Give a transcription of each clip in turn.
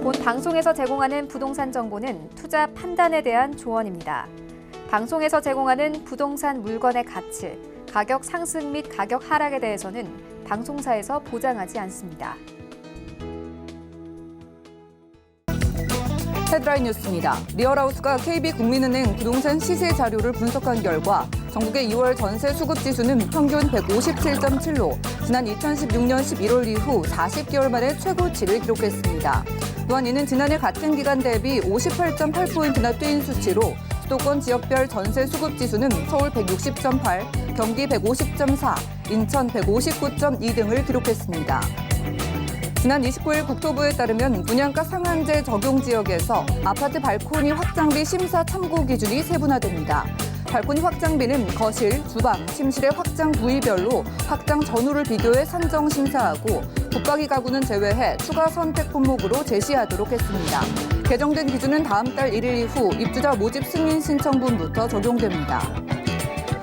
본 방송에서 제공하는 부동산 정보는 투자 판단에 대한 조언입니다. 방송에서 제공하는 부동산 물건의 가치, 가격 상승 및 가격 하락에 대해서는 방송사에서 보장하지 않습니다. 헤드라인 뉴스입니다. 리얼하우스가 KB국민은행 부동산 시세 자료를 분석한 결과 전국의 2월 전세 수급 지수는 평균 157.7로 지난 2016년 11월 이후 40개월 만에 최고치를 기록했습니다. 또한 이는 지난해 같은 기간 대비 58.8포인트나 뛰인 수치로 수도권 지역별 전세 수급 지수는 서울 160.8, 경기 150.4, 인천 159.2 등을 기록했습니다. 지난 29일 국토부에 따르면 분양가 상한제 적용 지역에서 아파트 발코니 확장비 심사 참고 기준이 세분화됩니다. 발코니 확장비는 거실, 주방, 침실의 확장 부위별로 확장 전후를 비교해 산정 심사하고 붙박이 가구는 제외해 추가 선택 품목으로 제시하도록 했습니다. 개정된 기준은 다음 달 1일 이후 입주자 모집 승인 신청분부터 적용됩니다.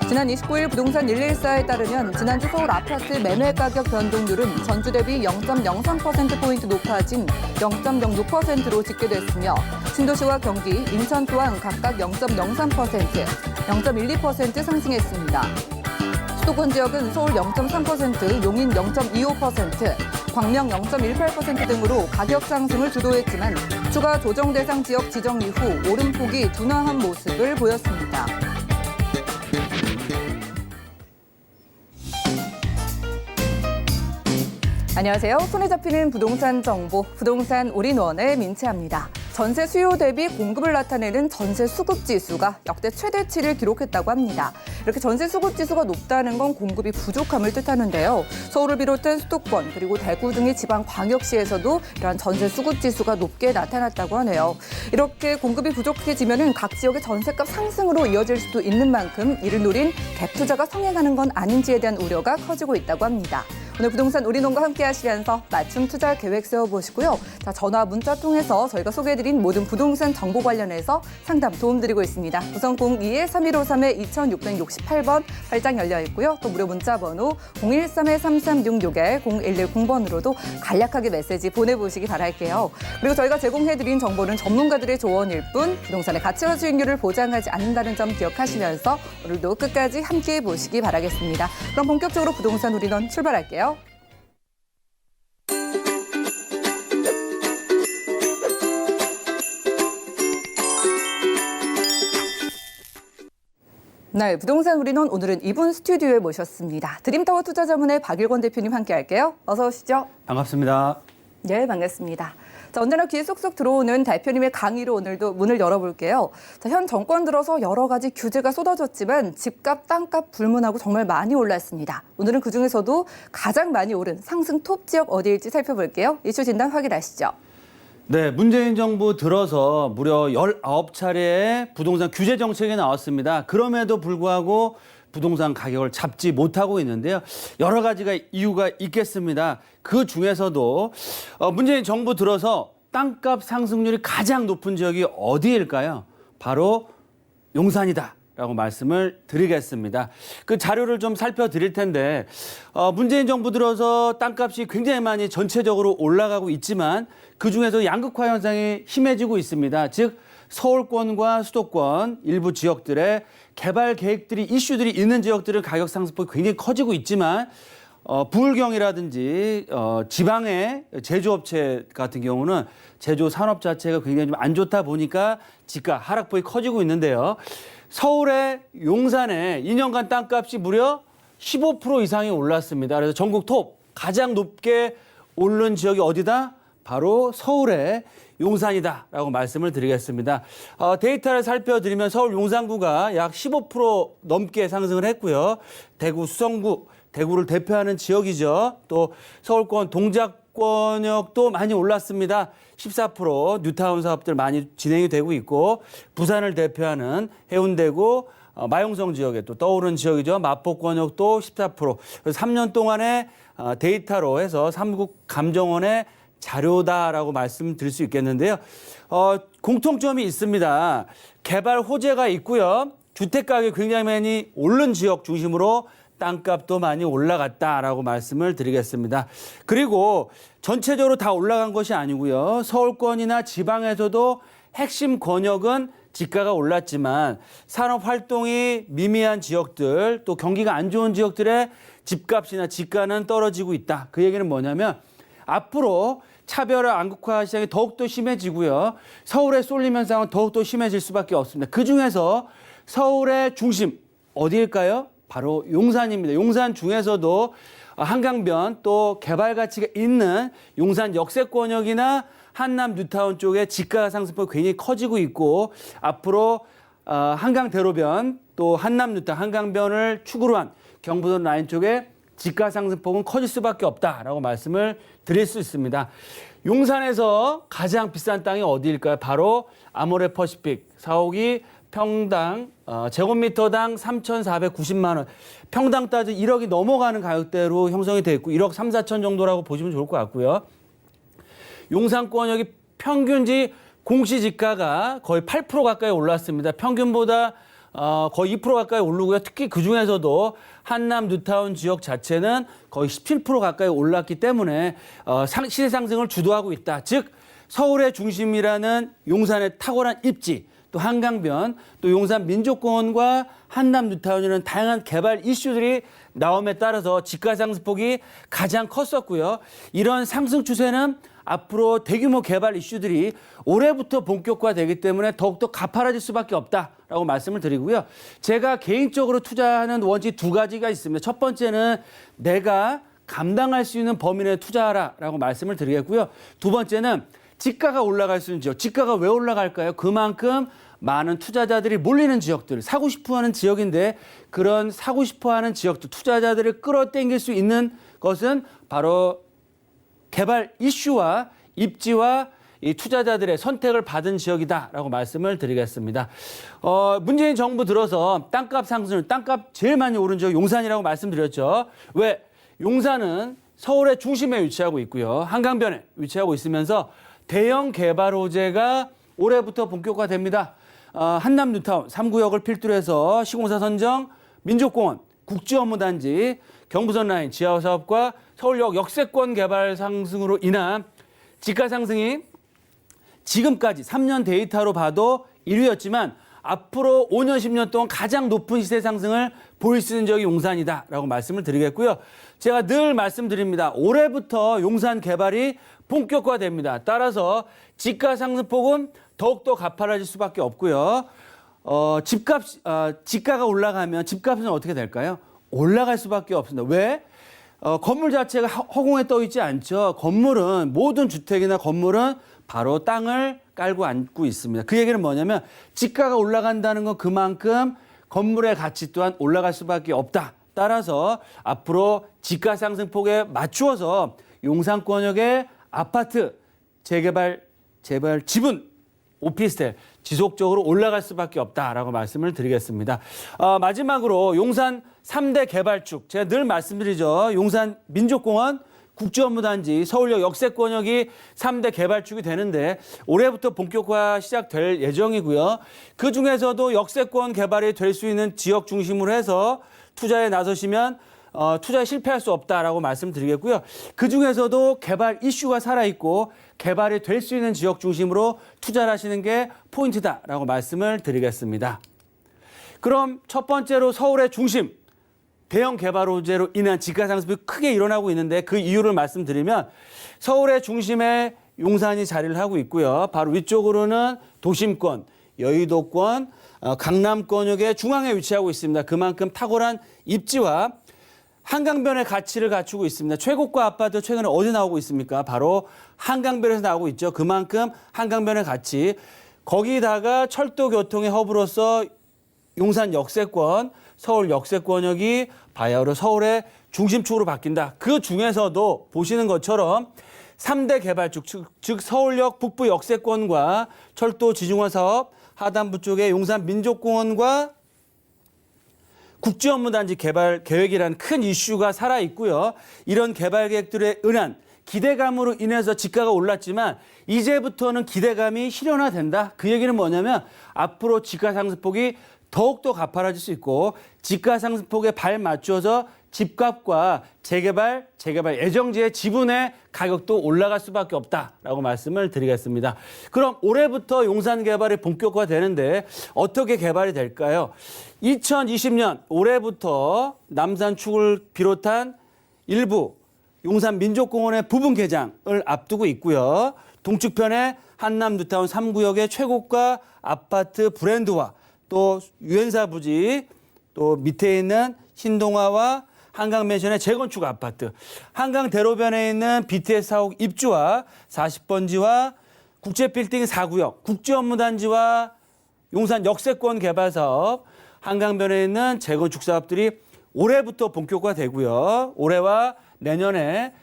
지난 29일 부동산 114에 따르면 지난주 서울 아파트 매매 가격 변동률은 전주 대비 0.03%포인트 높아진 0.06%로 집계됐으며 신도시와 경기, 인천 또한 각각 0.03%, 0.12% 상승했습니다. 수도권 지역은 서울 0.3%, 용인 0.25%, 광명 0.18% 등으로 가격 상승을 주도했지만 추가 조정 대상 지역 지정 이후 오름폭이 둔화한 모습을 보였습니다. 안녕하세요. 손에 잡히는 부동산 정보, 부동산 올인원의 민채합니다. 전세 수요 대비 공급을 나타내는 전세 수급 지수가 역대 최대치를 기록했다고 합니다. 이렇게 전세 수급 지수가 높다는 건 공급이 부족함을 뜻하는데요. 서울을 비롯한 수도권 그리고 대구 등의 지방 광역시에서도 이러한 전세 수급 지수가 높게 나타났다고 하네요. 이렇게 공급이 부족해지면은 각 지역의 전세값 상승으로 이어질 수도 있는 만큼 이를 노린 갭 투자가 성행하는 건 아닌지에 대한 우려가 커지고 있다고 합니다. 오늘 부동산 올인원과 함께 하시면서 맞춤 투자 계획 세워보시고요. 자, 전화, 문자 통해서 저희가 소개해드린 모든 부동산 정보 관련해서 상담 도움드리고 있습니다. 우선 02-3153-2668번 발장 열려 있고요. 또 무료 문자 번호 013-3366-0110번으로도 간략하게 메시지 보내보시기 바랄게요. 그리고 저희가 제공해드린 정보는 전문가들의 조언일 뿐 부동산의 가치와 수익률을 보장하지 않는다는 점 기억하시면서 오늘도 끝까지 함께해 보시기 바라겠습니다. 그럼 본격적으로 부동산 올인원 출발할게요. 네, 부동산 올인원 오늘은 이분 스튜디오에 모셨습니다. 드림타워 투자자문의 박일권 대표님 함께할게요. 어서 오시죠. 반갑습니다. 네, 반갑습니다. 자, 언제나 귀에 쏙쏙 들어오는 대표님의 강의로 오늘도 문을 열어볼게요. 자, 현 정권 들어서 여러 가지 규제가 쏟아졌지만 집값, 땅값 불문하고 정말 많이 올랐습니다. 오늘은 그중에서도 가장 많이 오른 상승 톱 지역 어디일지 살펴볼게요. 이슈 진단 확인하시죠. 네, 문재인 정부 들어서 무려 19차례의 부동산 규제 정책이 나왔습니다. 그럼에도 불구하고 부동산 가격을 잡지 못하고 있는데요. 여러 가지가 이유가 있겠습니다. 그 중에서도 문재인 정부 들어서 땅값 상승률이 가장 높은 지역이 어디일까요? 바로 용산이다라고 말씀을 드리겠습니다. 그 자료를 좀 살펴드릴 텐데 문재인 정부 들어서 땅값이 굉장히 많이 전체적으로 올라가고 있지만 그중에서 양극화 현상이 심해지고 있습니다. 즉 서울권과 수도권 일부 지역들의 개발 계획들이 이슈들이 있는 지역들은 가격 상승폭이 굉장히 커지고 있지만 부울경이라든지 지방의 제조업체 같은 경우는 제조 산업 자체가 굉장히 좀 안 좋다 보니까 지가 하락폭이 커지고 있는데요. 서울의 용산에 2년간 땅값이 무려 15% 이상이 올랐습니다. 그래서 전국 톱 가장 높게 오른 지역이 어디다? 바로 서울의 용산이다라고 말씀을 드리겠습니다. 데이터를 살펴드리면 서울 용산구가 약 15% 넘게 상승을 했고요. 대구 수성구, 대구를 대표하는 지역이죠. 또 서울권 동작권역도 많이 올랐습니다. 14% 뉴타운 사업들 많이 진행이 되고 있고 부산을 대표하는 해운대구, 마용성 지역에 또 떠오른 지역이죠. 마포권역도 14%. 그래서 3년 동안의 데이터로 해서 삼국 감정원의 자료다라고 말씀드릴 수 있겠는데요. 공통점이 있습니다. 개발 호재가 있고요. 주택 가격이 굉장히 많이 오른 지역 중심으로 땅값도 많이 올라갔다라고 말씀을 드리겠습니다. 그리고 전체적으로 다 올라간 것이 아니고요. 서울권이나 지방에서도 핵심 권역은 지가가 올랐지만 산업 활동이 미미한 지역들 또 경기가 안 좋은 지역들의 집값이나 지가는 떨어지고 있다. 그 얘기는 뭐냐면 앞으로 차별화 안국화 시장이 더욱더 심해지고요. 서울의 쏠림 현상은 더욱더 심해질 수밖에 없습니다. 그중에서 서울의 중심 어디일까요? 바로 용산입니다. 용산 중에서도 한강변 또 개발 가치가 있는 용산 역세권역이나 한남 뉴타운 쪽에 지가 상승폭이 굉장히 커지고 있고 앞으로 한강대로변 또 한남 뉴타운 한강변을 축으로 한 경부선 라인 쪽에 지가 상승폭은 커질 수밖에 없다라고 말씀을 드릴 수 있습니다. 용산에서 가장 비싼 땅이 어디일까요? 바로 아모레 퍼시픽 4억이 평당 제곱미터당 3,490만 원. 평당 따져 1억이 넘어가는 가격대로 형성이 되어 있고 1억 3, 4천 정도라고 보시면 좋을 것 같고요. 용산권역이 평균지 공시지가가 거의 8% 가까이 올랐습니다. 평균보다 거의 2% 가까이 오르고요. 특히 그중에서도 한남 뉴타운 지역 자체는 거의 17% 가까이 올랐기 때문에 시세 상승을 주도하고 있다. 즉 서울의 중심이라는 용산의 탁월한 입지 또 한강변 또 용산 민족공원과 한남 뉴타운이라는 다양한 개발 이슈들이 나옴에 따라서 지가 상승폭이 가장 컸었고요. 이런 상승 추세는 앞으로 대규모 개발 이슈들이 올해부터 본격화되기 때문에 더욱더 가파라질 수밖에 없다라고 말씀을 드리고요. 제가 개인적으로 투자하는 원칙 두 가지가 있습니다. 첫 번째는 내가 감당할 수 있는 범위 내에 투자하라라고 말씀을 드리겠고요. 두 번째는 지가가 올라갈 수 있는 지역. 지가가 왜 올라갈까요? 그만큼 많은 투자자들이 몰리는 지역들, 사고 싶어하는 지역인데 그런 사고 싶어하는 지역들, 투자자들을 끌어당길 수 있는 것은 바로 개발 이슈와 입지와 이 투자자들의 선택을 받은 지역이다라고 말씀을 드리겠습니다. 문재인 정부 들어서 땅값 상승을 땅값 제일 많이 오른 지역 용산이라고 말씀드렸죠. 왜? 용산은 서울의 중심에 위치하고 있고요. 한강변에 위치하고 있으면서 대형 개발 호재가 올해부터 본격화됩니다. 한남 뉴타운 3구역을 필두로 해서 시공사 선정, 민족공원, 국제업무단지, 경부선 라인 지하 사업과 서울역 역세권 개발 상승으로 인한 지가 상승이 지금까지 3년 데이터로 봐도 1위였지만 앞으로 5년, 10년 동안 가장 높은 시세 상승을 보일 수 있는 지역이 용산이다라고 말씀을 드리겠고요. 제가 늘 말씀드립니다. 올해부터 용산 개발이 본격화됩니다. 따라서 지가 상승폭은 더욱더 가파라질 수밖에 없고요. 지가가 올라가면 집값은 어떻게 될까요? 올라갈 수밖에 없습니다. 왜? 건물 자체가 허공에 떠 있지 않죠. 건물은 모든 주택이나 건물은 바로 땅을 깔고 앉고 있습니다. 그 얘기는 뭐냐면 지가가 올라간다는 건 그만큼 건물의 가치 또한 올라갈 수밖에 없다. 따라서 앞으로 지가 상승폭에 맞추어서 용산권역의 아파트 재개발, 지분, 오피스텔 지속적으로 올라갈 수밖에 없다라고 말씀을 드리겠습니다. 마지막으로 용산 3대 개발축 제가 늘 말씀드리죠. 용산 민족공원, 국제업무단지, 서울역 역세권역이 3대 개발축이 되는데 올해부터 본격화 시작될 예정이고요. 그중에서도 역세권 개발이 될 수 있는 지역 중심으로 해서 투자에 나서시면 투자에 실패할 수 없다라고 말씀드리겠고요. 그중에서도 개발 이슈가 살아있고 개발이 될 수 있는 지역 중심으로 투자를 하시는 게 포인트다라고 말씀을 드리겠습니다. 그럼 첫 번째로 서울의 중심, 대형 개발 호재로 인한 지가 상승이 크게 일어나고 있는데 그 이유를 말씀드리면 서울의 중심에 용산이 자리를 하고 있고요. 바로 위쪽으로는 도심권, 여의도권, 강남권역의 중앙에 위치하고 있습니다. 그만큼 탁월한 입지와 한강변의 가치를 갖추고 있습니다. 최고가 아파트 최근에 어디 나오고 있습니까? 바로 한강변에서 나오고 있죠. 그만큼 한강변의 가치, 거기다가 철도 교통의 허브로서 용산 역세권, 서울 역세권역이 바야흐로 서울의 중심축으로 바뀐다. 그 중에서도 보시는 것처럼 3대 개발축, 즉 서울역 북부 역세권과 철도 지중화 사업, 하단부 쪽에 용산 민족공원과 국제업무단지 개발 계획이라는 큰 이슈가 살아있고요. 이런 개발 계획들에 의한 기대감으로 인해서 지가가 올랐지만 이제부터는 기대감이 실현화된다. 그 얘기는 뭐냐면 앞으로 지가 상승폭이 더욱더 가파라질 수 있고 집가 상승폭에 발 맞춰서 집값과 재개발 예정지의 지분의 가격도 올라갈 수밖에 없다라고 말씀을 드리겠습니다. 그럼 올해부터 용산 개발이 본격화되는데 어떻게 개발이 될까요? 2020년 올해부터 남산축을 비롯한 일부 용산 민족공원의 부분 개장을 앞두고 있고요. 동측편에 한남 뉴타운 3구역의 최고가 아파트 브랜드화, 또 유엔사 부지, 또 밑에 있는 신동아와 한강맨션의 재건축 아파트, 한강 대로변에 있는 BTS 사옥 입주와 40번지와 국제빌딩 4구역, 국제업무단지와 용산 역세권 개발 사업, 한강변에 있는 재건축 사업들이 올해부터 본격화되고요. 올해와 내년에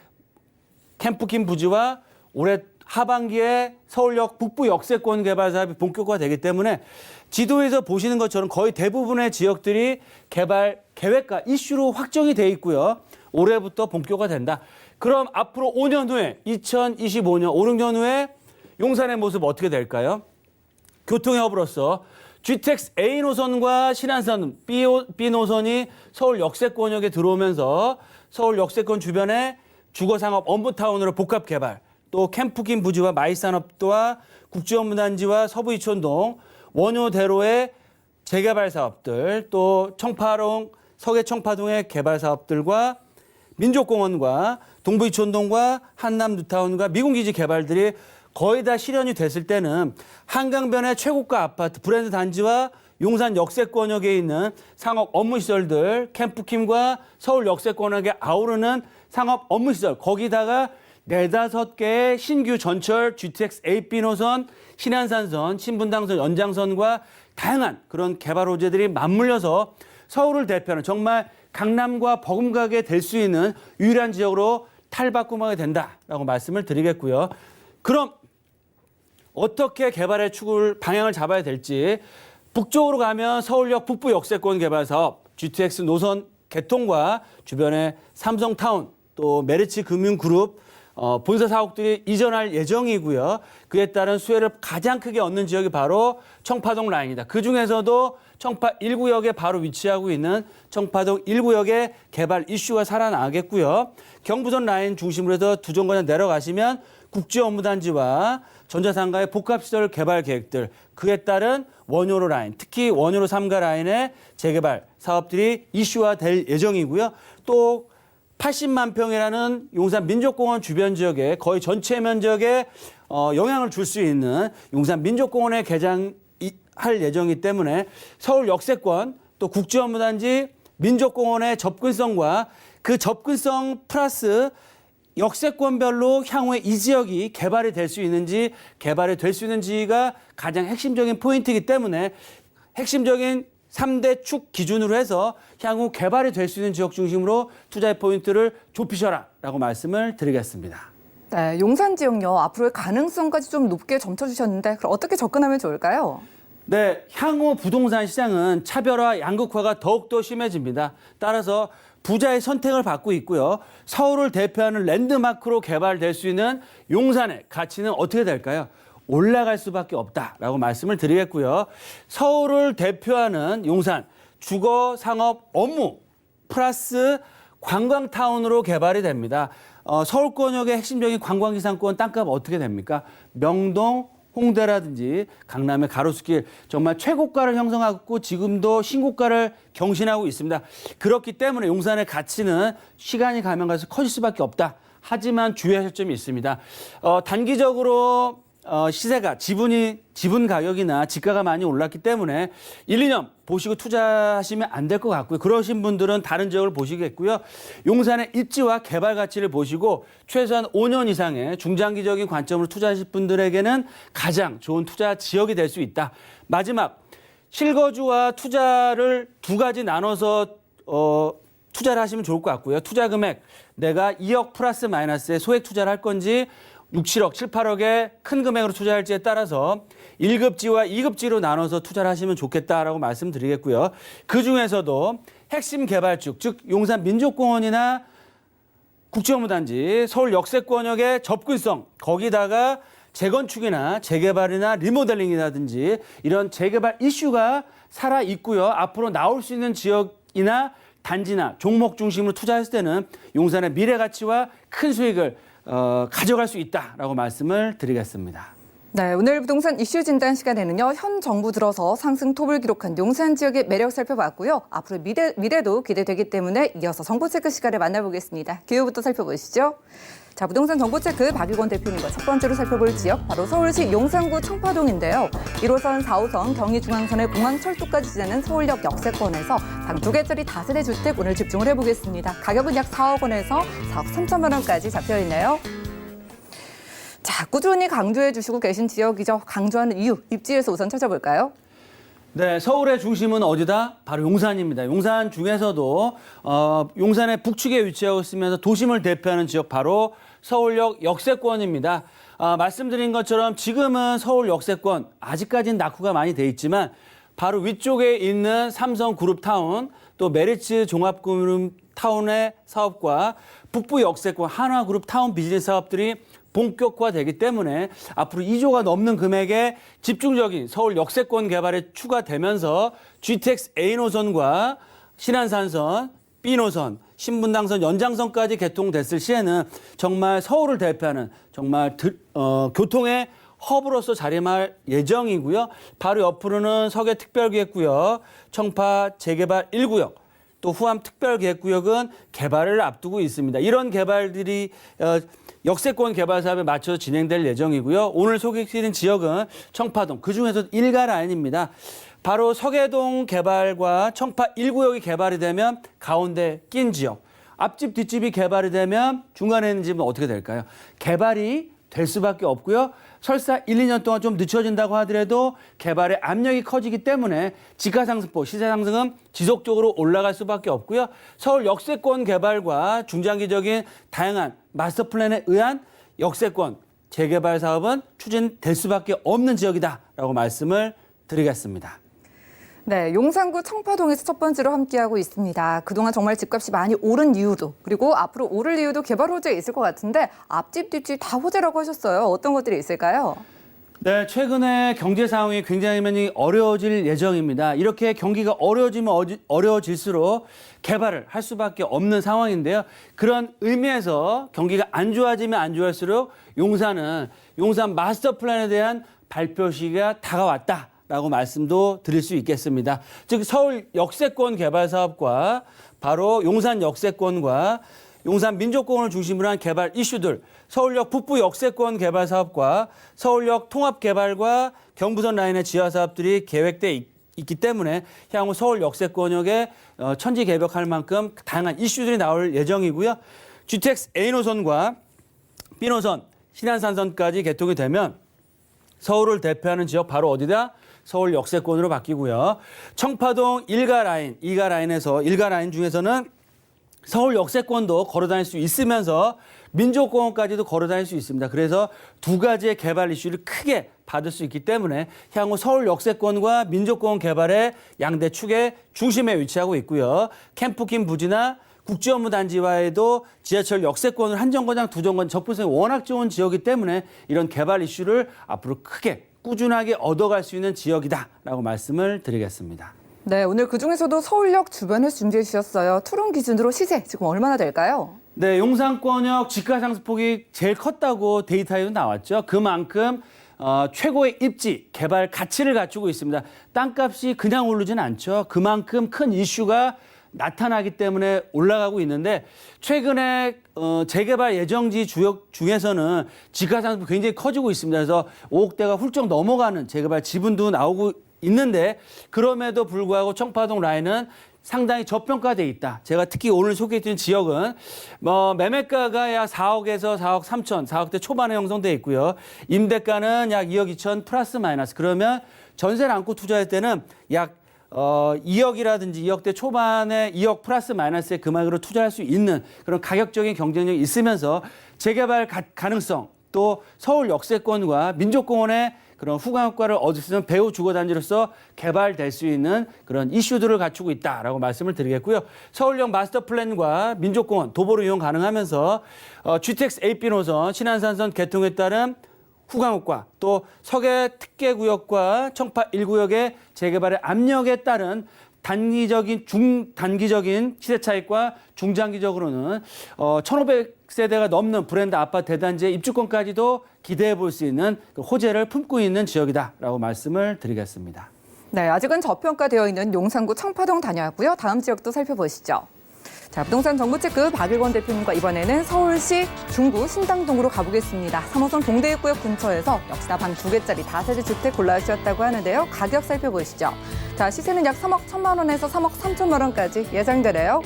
캠프킴 부지와 올해 하반기에 서울역 북부 역세권 개발 사업이 본격화되기 때문에 지도에서 보시는 것처럼 거의 대부분의 지역들이 개발 계획과 이슈로 확정이 돼 있고요. 올해부터 본격화된다. 그럼 앞으로 5년 후에 2025년, 5, 6년 후에 용산의 모습 어떻게 될까요? 교통의 허브로서 GTX A 노선과 신안선 B 노선이 서울 역세권역에 들어오면서 서울 역세권 주변에 주거상업 업무타운으로 복합 개발, 또 캠프킴 부지와 마이산업도와 국제업무단지와 서부이촌동, 원효대로의 재개발 사업들, 또 청파동, 서계청파동의 개발 사업들과 민족공원과 동부이촌동과 한남 뉴타운과 미군기지 개발들이 거의 다 실현이 됐을 때는 한강변의 최고가 아파트 브랜드 단지와 용산 역세권역에 있는 상업 업무시설들, 캠프킴과 서울 역세권역에 아우르는 상업 업무시설, 거기다가 4-5개의 신규 전철 GTX AB 노선, 신안산선, 신분당선, 연장선과 다양한 그런 개발 호재들이 맞물려서 서울을 대표하는 정말 강남과 버금가게 될 수 있는 유일한 지역으로 탈바꿈하게 된다라고 말씀을 드리겠고요. 그럼 어떻게 개발의 축을 방향을 잡아야 될지, 북쪽으로 가면 서울역 북부 역세권 개발 사업, GTX 노선 개통과 주변에 삼성타운, 또 메리츠 금융그룹 본사 사옥들이 이전할 예정이고요. 그에 따른 수혜를 가장 크게 얻는 지역이 바로 청파동 라인이다. 그중에서도 청파 1구역에 바로 위치하고 있는 청파동 1구역의 개발 이슈가 살아나겠고요. 경부선 라인 중심으로 해서 두 정거장 내려가시면 국제업무단지와 전자상가의 복합시설 개발 계획들, 그에 따른 원효로 라인, 특히 원효로 3가 라인의 재개발 사업들이 이슈화될 예정이고요. 또 80만 평이라는 용산 민족공원 주변 지역에 거의 전체 면적에 영향을 줄 수 있는 용산 민족공원의 개장할 예정이기 때문에 서울 역세권, 또 국제업무단지, 민족공원의 접근성과 그 접근성 플러스 역세권별로 향후에 이 지역이 개발이 될 수 있는지가 가장 핵심적인 포인트이기 때문에 핵심적인 3대 축 기준으로 해서 향후 개발이 될 수 있는 지역 중심으로 투자의 포인트를 좁히셔라라고 말씀을 드리겠습니다. 네, 용산 지역요. 앞으로의 가능성까지 좀 높게 점쳐주셨는데 그럼 어떻게 접근하면 좋을까요? 네, 향후 부동산 시장은 차별화, 양극화가 더욱더 심해집니다. 따라서 부자의 선택을 받고 있고요. 서울을 대표하는 랜드마크로 개발될 수 있는 용산의 가치는 어떻게 될까요? 올라갈 수밖에 없다라고 말씀을 드리겠고요. 서울을 대표하는 용산, 주거, 상업, 업무 플러스 관광타운으로 개발이 됩니다. 서울권역의 핵심적인 관광기상권 땅값 어떻게 됩니까? 명동, 홍대라든지 강남의 가로수길 정말 최고가를 형성하고 지금도 신고가를 경신하고 있습니다. 그렇기 때문에 용산의 가치는 시간이 가면 갈수록 커질 수밖에 없다. 하지만 주의하실 점이 있습니다. 단기적으로 시세가 지분 가격이나 지가가 많이 올랐기 때문에 1, 2년 보시고 투자하시면 안 될 것 같고요. 그러신 분들은 다른 지역을 보시겠고요. 용산의 입지와 개발 가치를 보시고 최소한 5년 이상의 중장기적인 관점으로 투자하실 분들에게는 가장 좋은 투자 지역이 될 수 있다. 마지막, 실거주와 투자를 두 가지 나눠서 투자를 하시면 좋을 것 같고요. 투자 금액, 내가 2억 플러스 마이너스의 소액 투자를 할 건지 6, 7억, 7, 8억의 큰 금액으로 투자할지에 따라서 1급지와 2급지로 나눠서 투자를 하시면 좋겠다라고 말씀드리겠고요. 그중에서도 핵심 개발축, 즉 용산 민족공원이나 국제업무단지, 서울 역세권역의 접근성, 거기다가 재건축이나 재개발이나 리모델링이라든지 이런 재개발 이슈가 살아 있고요. 앞으로 나올 수 있는 지역이나 단지나 종목 중심으로 투자했을 때는 용산의 미래 가치와 큰 수익을 가져갈 수 있다라고 말씀을 드리겠습니다. 네, 오늘 부동산 이슈 진단 시간에는요, 현 정부 들어서 상승 톱을 기록한 용산 지역의 매력 살펴봤고요. 앞으로 미래도 기대되기 때문에 이어서 정보체크 시간을 만나보겠습니다. 기후부터 살펴보시죠. 자, 부동산 정보체크 박유권 대표님과 첫 번째로 살펴볼 지역, 바로 서울시 용산구 청파동인데요. 1호선, 4호선, 경의중앙선의 공항철도까지 지나는 서울역 역세권에서 방 2개짜리 다세대 주택 오늘 집중을 해보겠습니다. 가격은 약 4억 원에서 4억 3천만 원까지 잡혀있네요. 자, 꾸준히 강조해 주시고 계신 지역이죠. 강조하는 이유, 입지에서 우선 찾아볼까요? 네, 서울의 중심은 어디다? 바로 용산입니다. 용산 중에서도 용산의 북측에 위치하고 있으면서 도심을 대표하는 지역 바로 서울역 역세권입니다. 말씀드린 것처럼 지금은 서울 역세권 아직까지는 낙후가 많이 돼 있지만 바로 위쪽에 있는 삼성그룹타운 또 메리츠 종합금융타운의 사업과 북부 역세권 한화그룹타운 비즈니스 사업들이 본격화되기 때문에 앞으로 2조가 넘는 금액의 집중적인 서울 역세권 개발에 추가되면서 GTX A노선과 신안산선, B노선, 신분당선 연장선까지 개통됐을 시에는 정말 서울을 대표하는 정말 교통의 허브로서 자리할 예정이고요. 바로 옆으로는 서계특별기획구역, 청파 재개발 1구역, 또 후암 특별기획구역은 개발을 앞두고 있습니다. 이런 개발들이 역세권 개발 사업에 맞춰서 진행될 예정이고요. 오늘 소개해드린 지역은 청파동, 그중에서 일가 라인입니다. 바로 서계동 개발과 청파 1구역이 개발이 되면 가운데 낀 지역, 앞집 뒷집이 개발이 되면 중간에 있는 집은 어떻게 될까요? 개발이 될 수밖에 없고요. 설사 1, 2년 동안 좀 늦춰진다고 하더라도 개발의 압력이 커지기 때문에 지가상승폭, 시세 상승은 지속적으로 올라갈 수밖에 없고요. 서울 역세권 개발과 중장기적인 다양한 마스터 플랜에 의한 역세권 재개발 사업은 추진될 수밖에 없는 지역이다라고 말씀을 드리겠습니다. 네, 용산구 청파동에서 첫 번째로 함께하고 있습니다. 그동안 정말 집값이 많이 오른 이유도, 그리고 앞으로 오를 이유도 개발 호재에 있을 것 같은데 앞집, 뒷집 다 호재라고 하셨어요. 어떤 것들이 있을까요? 네, 최근에 경제 상황이 굉장히 많이 어려워질 예정입니다. 이렇게 경기가 어려워질수록 개발을 할 수밖에 없는 상황인데요. 그런 의미에서 경기가 안 좋아지면 안 좋아질수록 용산 마스터 플랜에 대한 발표 시기가 다가왔다. 라고 말씀도 드릴 수 있겠습니다. 즉 서울 역세권 개발 사업과 바로 용산 역세권과 용산 민족공원을 중심으로 한 개발 이슈들, 서울역 북부 역세권 개발 사업과 서울역 통합 개발과 경부선 라인의 지하 사업들이 계획돼 있기 때문에 향후 서울 역세권역에 천지개벽할 만큼 다양한 이슈들이 나올 예정이고요. GTX A노선과 B노선, 신안산선까지 개통이 되면 서울을 대표하는 지역 바로 어디다? 서울 역세권으로 바뀌고요. 청파동 1가 라인, 2가 라인에서 1가 라인 중에서는 서울 역세권도 걸어 다닐 수 있으면서 민족공원까지도 걸어 다닐 수 있습니다. 그래서 두 가지의 개발 이슈를 크게 받을 수 있기 때문에 향후 서울 역세권과 민족공원 개발의 양대 축의 중심에 위치하고 있고요. 캠프킨 부지나 국제업무단지와에도 지하철 역세권을 한 정거장, 두 정거장 접근성이 워낙 좋은 지역이기 때문에 이런 개발 이슈를 앞으로 크게 꾸준하게 얻어갈 수 있는 지역이다라고 말씀을 드리겠습니다. 네, 오늘 그중에서도 서울역 주변을 준비해 주셨어요. 투룸 기준으로 시세 지금 얼마나 될까요? 네, 용산권역 집가상승폭이 제일 컸다고 데이터에도 나왔죠. 그만큼 최고의 입지, 개발 가치를 갖추고 있습니다. 땅값이 그냥 오르진 않죠. 그만큼 큰 이슈가 나타나기 때문에 올라가고 있는데 최근에 재개발 예정지 주역 중에서는 집가상승폭이 굉장히 커지고 있습니다. 그래서 5억대가 훌쩍 넘어가는 재개발 지분도 나오고 있는데 그럼에도 불구하고 청파동 라인은 상당히 저평가돼 있다. 제가 특히 오늘 소개해드린 지역은 매매가가 약 4억에서 4억 3천, 4억대 초반에 형성돼 있고요. 임대가는 약 2억 2천 플러스 마이너스. 그러면 전세를 안고 투자할 때는 약 2억이라든지 2억대 초반에 2억 플러스 마이너스의 금액으로 투자할 수 있는 그런 가격적인 경쟁력이 있으면서 재개발 가능성 또 서울 역세권과 민족공원의 그런 후광 효과를 얻을 수 있는 배후 주거단지로서 개발될 수 있는 그런 이슈들을 갖추고 있다라고 말씀을 드리겠고요. 서울역 마스터 플랜과 민족공원 도보로 이용 가능하면서 GTX AP 노선 신안산선 개통에 따른 후광읍과 또 서계 특계구역과 청파 1구역의 재개발의 압력에 따른 단기적인 중단기적인 시세 차익과 중장기적으로는 1,500세대가 넘는 브랜드 아파트 대단지의 입주권까지도 기대해 볼 수 있는 그 호재를 품고 있는 지역이다라고 말씀을 드리겠습니다. 네, 아직은 저평가되어 있는 용산구 청파동 다녀왔고요. 다음 지역도 살펴보시죠. 자, 부동산 정보체크 박일권 대표님과 이번에는 서울시 중구 신당동으로 가보겠습니다. 3호선 동대입구역 근처에서 역시나 방 2개짜리 다세대 주택 골라주셨다고 하는데요. 가격 살펴보시죠. 자, 시세는 약 3억 1천만 원에서 3억 3천만 원까지 예상되네요.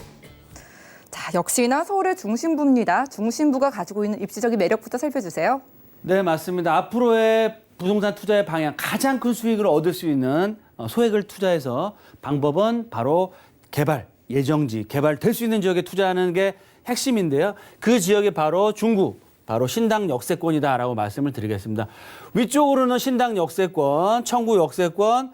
자, 역시나 서울의 중심부입니다. 중심부가 가지고 있는 입지적인 매력부터 살펴주세요. 네, 맞습니다. 앞으로의 부동산 투자의 방향, 가장 큰 수익을 얻을 수 있는 소액을 투자해서 방법은 바로 개발, 예정지, 개발될 수 있는 지역에 투자하는 게 핵심인데요. 그 지역이 바로 중구, 바로 신당 역세권이다라고 말씀을 드리겠습니다. 위쪽으로는 신당 역세권, 청구 역세권,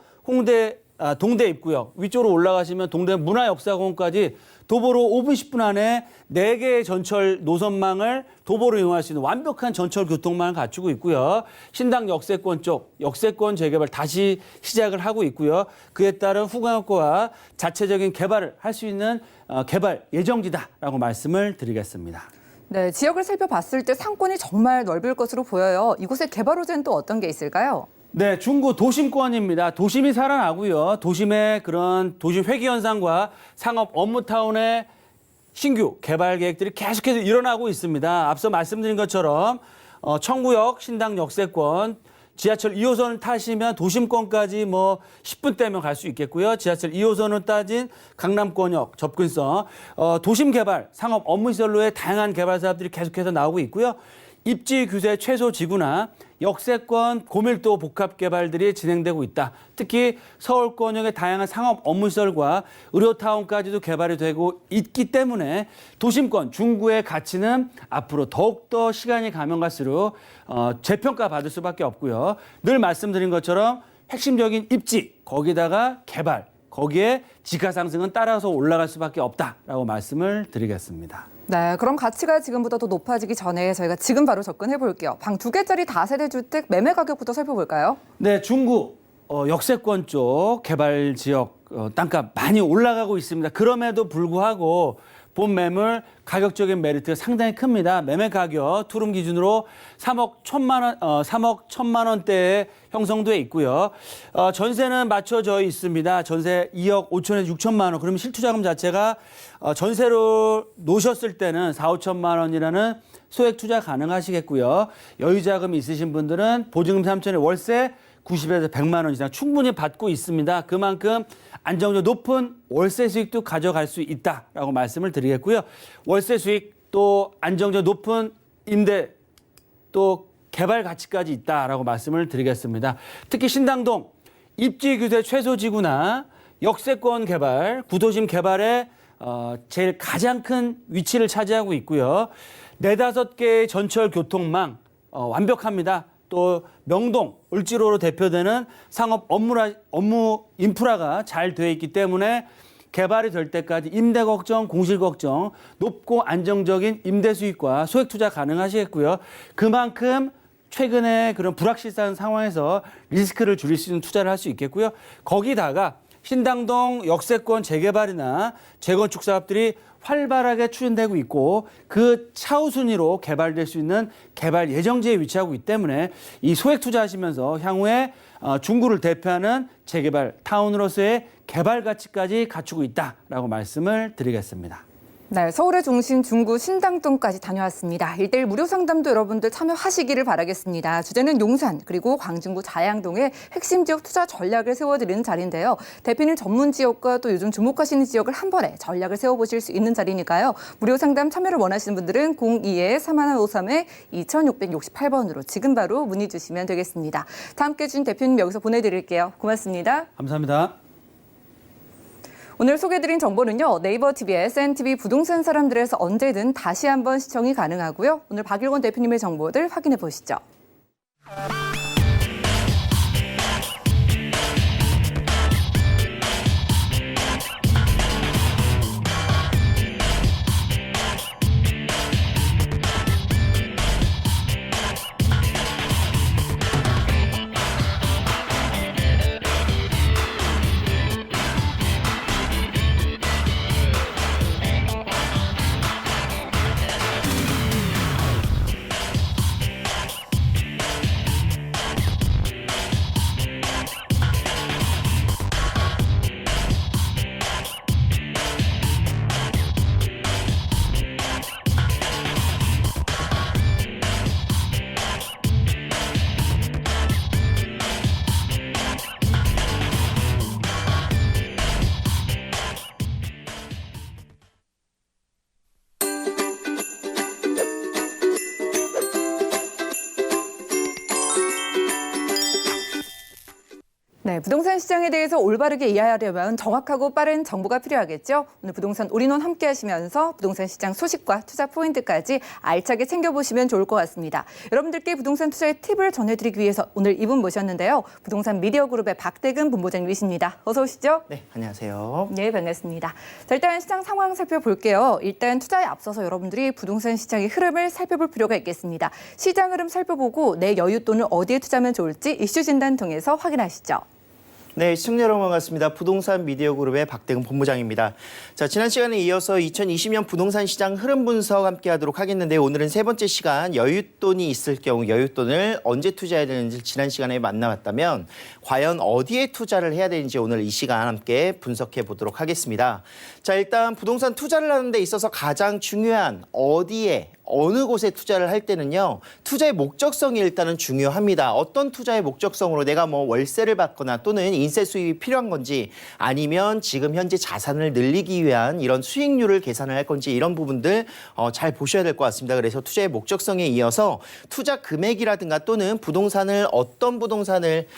동대 입구역, 위쪽으로 올라가시면 동대 문화역사공원까지 도보로 5분 10분 안에 4개의 전철 노선망을 도보로 이용할 수 있는 완벽한 전철 교통망을 갖추고 있고요. 신당 역세권 쪽 역세권 재개발 다시 시작을 하고 있고요. 그에 따른 후광역과 자체적인 개발을 할 수 있는 개발 예정지다라고 말씀을 드리겠습니다. 네, 지역을 살펴봤을 때 상권이 정말 넓을 것으로 보여요. 이곳의 개발 호재는 또 어떤 게 있을까요? 네, 중구 도심권입니다. 도심이 살아나고요. 도심의 그런 도심 회귀 현상과 상업 업무타운의 신규 개발 계획들이 계속해서 일어나고 있습니다. 앞서 말씀드린 것처럼 청구역, 신당 역세권, 지하철 2호선을 타시면 도심권까지 10분대면 갈 수 있겠고요. 지하철 2호선을 따진 강남권역 접근성, 도심 개발, 상업 업무시설로의 다양한 개발 사업들이 계속해서 나오고 있고요. 입지 규제 최소 지구나 역세권 고밀도 복합 개발들이 진행되고 있다. 특히 서울권역의 다양한 상업 업무시설과 의료타운까지도 개발이 되고 있기 때문에 도심권 중구의 가치는 앞으로 더욱더 시간이 가면 갈수록 재평가 받을 수밖에 없고요. 늘 말씀드린 것처럼 핵심적인 입지, 거기다가 개발, 거기에 지가 상승은 따라서 올라갈 수밖에 없다라고 말씀을 드리겠습니다. 네, 그럼 가치가 지금보다 더 높아지기 전에 저희가 지금 바로 접근해 볼게요. 방 2개짜리 다세대 주택 매매 가격부터 살펴볼까요? 네, 중구 역세권 쪽 개발 지역 땅값 많이 올라가고 있습니다. 그럼에도 불구하고 본 매물 가격적인 메리트가 상당히 큽니다. 매매 가격 투룸 기준으로 3억 1천만 원대에 형성돼 있고요. 전세는 맞춰져 있습니다. 전세 2억 5천에서 6천만 원. 그러면 실투자금 자체가 전세로 놓으셨을 때는 4, 5천만 원이라는 소액 투자 가능하시겠고요. 여유자금 있으신 분들은 보증금 3천에 월세 90에서 100만 원 이상 충분히 받고 있습니다. 그만큼 안정적 높은 월세 수익도 가져갈 수 있다라고 말씀을 드리겠고요. 월세 수익 또 안정적 높은 임대 또 개발 가치까지 있다라고 말씀을 드리겠습니다. 특히 신당동 입지 규제 최소 지구나 역세권 개발, 구도심 개발에 제일 가장 큰 위치를 차지하고 있고요. 4-5개의 전철 교통망 완벽합니다. 또 명동, 을지로로 대표되는 상업 업무 인프라가 잘 되어 있기 때문에 개발이 될 때까지 임대 걱정, 공실 걱정, 높고 안정적인 임대 수익과 소액 투자 가능하시겠고요. 그만큼 최근에 그런 불확실한 상황에서 리스크를 줄일 수 있는 투자를 할 수 있겠고요. 거기다가 신당동 역세권 재개발이나 재건축 사업들이 활발하게 추진되고 있고 그 차후 순위로 개발될 수 있는 개발 예정지에 위치하고 있기 때문에 이 소액 투자하시면서 향후에 중구를 대표하는 재개발 타운으로서의 개발 가치까지 갖추고 있다라고 말씀을 드리겠습니다. 네, 서울의 중심 중구 신당동까지 다녀왔습니다. 1:1 무료 상담도 여러분들 참여하시기를 바라겠습니다. 주제는 용산 그리고 광진구 자양동의 핵심 지역 투자 전략을 세워드리는 자리인데요. 대표님 전문 지역과 또 요즘 주목하시는 지역을 한 번에 전략을 세워보실 수 있는 자리니까요. 무료 상담 참여를 원하시는 분들은 02-3153-2668번으로 지금 바로 문의 주시면 되겠습니다. 다 함께 해주신 대표님 여기서 보내드릴게요. 고맙습니다. 감사합니다. 오늘 소개해드린 정보는요. 네이버 TV, SNTV 부동산 사람들에서 언제든 다시 한번 시청이 가능하고요. 오늘 박일권 대표님의 정보들 확인해 보시죠. 네, 부동산 시장에 대해서 올바르게 이해하려면 정확하고 빠른 정보가 필요하겠죠. 오늘 부동산 올인원 함께 하시면서 부동산 시장 소식과 투자 포인트까지 알차게 챙겨보시면 좋을 것 같습니다. 여러분들께 부동산 투자의 팁을 전해드리기 위해서 오늘 이분 모셨는데요. 부동산 미디어 그룹의 박대근 본부장님이십니다. 어서 오시죠. 네, 안녕하세요. 네, 반갑습니다. 자, 일단 시장 상황 살펴볼게요. 일단 투자에 앞서서 여러분들이 부동산 시장의 흐름을 살펴볼 필요가 있겠습니다. 시장 흐름 살펴보고 내 여윳돈을 어디에 투자하면 좋을지 이슈 진단 통해서 확인하시죠. 네, 시청자 여러분 반갑습니다. 부동산 미디어 그룹의 박대근 본부장입니다. 자, 지난 시간에 이어서 2020년 부동산 시장 흐름 분석 함께 하도록 하겠는데 오늘은 세 번째 시간 여윳돈이 있을 경우 여윳돈을 언제 투자해야 되는지 지난 시간에 만나봤다면 과연 어디에 투자를 해야 되는지 오늘 이 시간 함께 분석해 보도록 하겠습니다. 자, 일단 부동산 투자를 하는 데 있어서 가장 중요한 어디에 어느 곳에 투자를 할 때는요. 투자의 목적성이 일단은 중요합니다. 어떤 투자의 목적성으로 내가 뭐 월세를 받거나 또는 인세 수입이 필요한 건지 아니면 지금 현재 자산을 늘리기 위한 이런 수익률을 계산을 할 건지 이런 부분들 잘 보셔야 될 것 같습니다. 그래서 투자의 목적성에 이어서 투자 금액이라든가 또는 부동산을 어떤 부동산을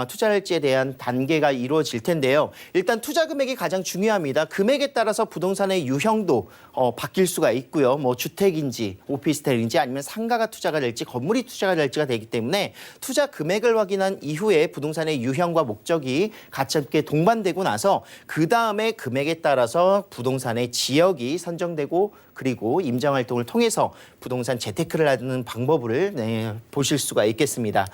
투자할지에 대한 단계가 이루어질 텐데요. 일단 투자 금액이 가장 중요합니다. 금액에 따라서 부동산의 유형도 바뀔 수가 있고요. 뭐 주택인지 오피스텔인지 아니면 상가가 투자가 될지 건물이 투자가 될지가 되기 때문에 투자 금액을 확인한 이후에 부동산의 유형과 목적이 같이 함께 동반되고 나서 그다음에 금액에 따라서 부동산의 지역이 선정되고 그리고 임장활동을 통해서 부동산 재테크를 하는 방법을 보실 수가 있겠습니다.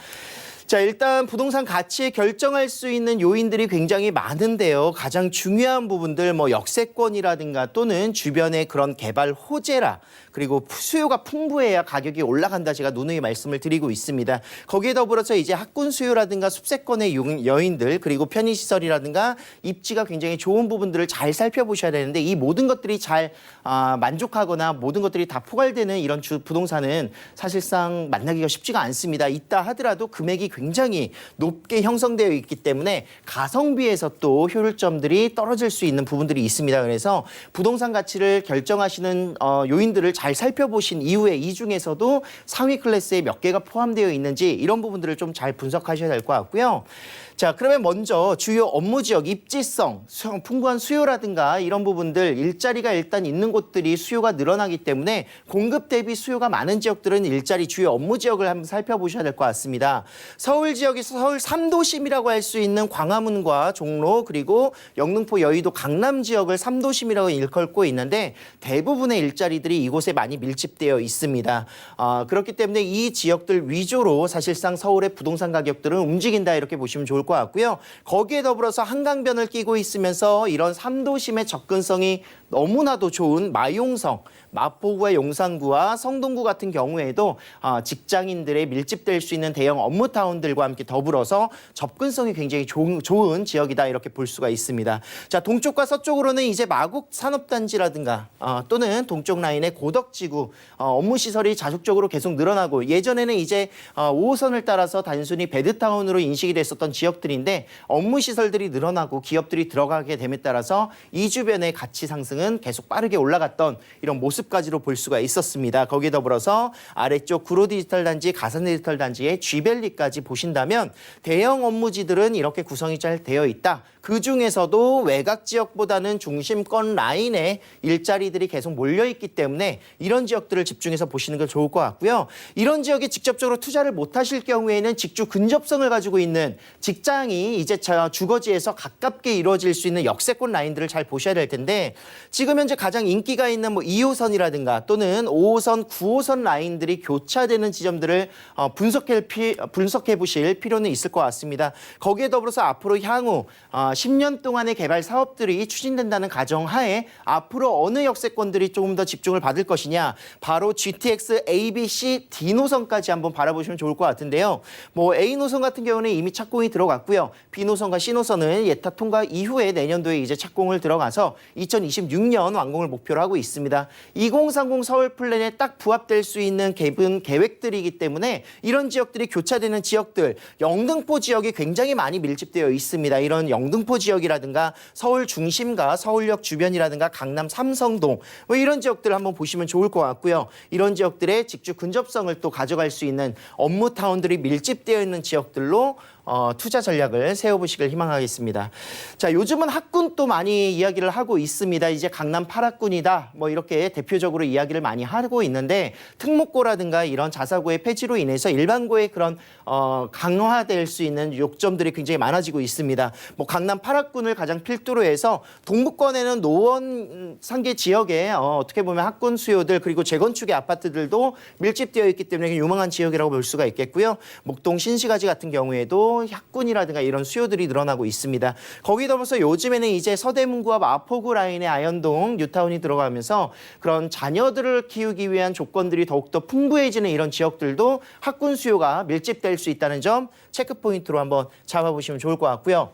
자, 일단 부동산 가치에 결정할 수 있는 요인들이 굉장히 많은데요. 가장 중요한 부분들 뭐 역세권이라든가 또는 주변의 그런 개발 호재라 그리고 수요가 풍부해야 가격이 올라간다 제가 누누이 말씀을 드리고 있습니다. 거기에 더불어서 이제 학군 수요라든가 숲세권의 여인들 그리고 편의시설이라든가 입지가 굉장히 좋은 부분들을 잘 살펴보셔야 되는데 이 모든 것들이 잘 만족하거나 모든 것들이 다 포괄되는 이런 부동산은 사실상 만나기가 쉽지가 않습니다. 있다 하더라도 금액이 굉장히 높게 형성되어 있기 때문에 가성비에서 또 효율점들이 떨어질 수 있는 부분들이 있습니다. 그래서 부동산 가치를 결정하시는 요인들을 잘 살펴보신 이후에 이 중에서도 상위 클래스에 몇 개가 포함되어 있는지 이런 부분들을 좀 잘 분석하셔야 될 것 같고요. 자, 그러면 먼저 주요 업무 지역, 입지성, 풍부한 수요라든가 이런 부분들 일자리가 일단 있는 곳들이 수요가 늘어나기 때문에 공급 대비 수요가 많은 지역들은 일자리 주요 업무 지역을 한번 살펴보셔야 될 것 같습니다. 서울 지역에서 서울 3도심이라고 할 수 있는 광화문과 종로 그리고 영등포, 여의도, 강남 지역을 3도심이라고 일컬고 있는데 대부분의 일자리들이 이곳에 많이 밀집되어 있습니다. 그렇기 때문에 이 지역들 위주로 사실상 서울의 부동산 가격들은 움직인다 이렇게 보시면 좋을 것 같고요. 거기에 더불어서 한강변을 끼고 있으면서 이런 3도심의 접근성이 너무나도 좋은 마용성, 마포구와 용산구와 성동구 같은 경우에도 직장인들의 밀집될 수 있는 대형 업무타운들과 함께 더불어서 접근성이 굉장히 좋은 지역이다 이렇게 볼 수가 있습니다. 자, 동쪽과 서쪽으로는 이제 마곡 산업단지라든가 또는 동쪽 라인의 고덕지구 업무시설이 자속적으로 계속 늘어나고 예전에는 이제 5호선을 따라서 단순히 베드타운으로 인식이 됐었던 지역들인데 업무시설들이 늘어나고 기업들이 들어가게 됨에 따라서 이 주변의 가치 상승은 계속 빠르게 올라갔던 이런 모습까지로 볼 수가 있었습니다. 거기에 더불어서 아래쪽 구로디지털 단지, 가산디지털 단지의 G밸리까지 보신다면 대형 업무지들은 이렇게 구성이 잘 되어 있다. 그중에서도 외곽 지역보다는 중심권 라인에 일자리들이 계속 몰려있기 때문에 이런 지역들을 집중해서 보시는 게 좋을 것 같고요. 이런 지역에 직접적으로 투자를 못하실 경우에는 직주 근접성을 가지고 있는 직장이 이제 주거지에서 가깝게 이루어질 수 있는 역세권 라인들을 잘 보셔야 될 텐데 지금 현재 가장 인기가 있는 뭐 2호선이라든가 또는 5호선, 9호선 라인들이 교차되는 지점들을 분석해 보실 필요는 있을 것 같습니다. 거기에 더불어서 앞으로 향후 10년 동안의 개발 사업들이 추진된다는 가정하에 앞으로 어느 역세권들이 조금 더 집중을 받을 것이냐 바로 GTX A, B, C, D 노선까지 한번 바라보시면 좋을 것 같은데요. 뭐 A 노선 같은 경우는 이미 착공이 들어갔고요. B 노선과 C 노선은 예타 통과 이후에 내년도에 이제 착공을 들어가서 2026년 완공을 목표로 하고 있습니다. 2030 서울 플랜에 딱 부합될 수 있는 계획들이기 때문에 이런 지역들이 교차되는 지역들, 영등포 지역이 굉장히 많이 밀집되어 있습니다. 이런 영등포 지역이라든가 서울 중심가 서울역 주변이라든가 강남 삼성동 뭐 이런 지역들을 한번 보시면 좋을 것 같고요. 이런 지역들의 직주 근접성을 또 가져갈 수 있는 업무타운들이 밀집되어 있는 지역들로 투자 전략을 세워보시길 희망하겠습니다. 자, 요즘은 학군 또 많이 이야기를 하고 있습니다. 이제 강남 8학군이다. 뭐 이렇게 대표적으로 이야기를 많이 하고 있는데 특목고라든가 이런 자사고의 폐지로 인해서 일반고의 그런 강화될 수 있는 요점들이 굉장히 많아지고 있습니다. 뭐 강남 8학군을 가장 필두로 해서 동부권에는 노원 상계 지역에 어떻게 보면 학군 수요들 그리고 재건축의 아파트들도 밀집되어 있기 때문에 유망한 지역이라고 볼 수가 있겠고요. 목동 신시가지 같은 경우에도 학군이라든가 이런 수요들이 늘어나고 있습니다. 거기 더불어서 요즘에는 이제 서대문구와 마포구 라인의 아현동 뉴타운이 들어가면서 그런 자녀들을 키우기 위한 조건들이 더욱더 풍부해지는 이런 지역들도 학군 수요가 밀집될 수 있다는 점 체크 포인트로 한번 잡아보시면 좋을 것 같고요.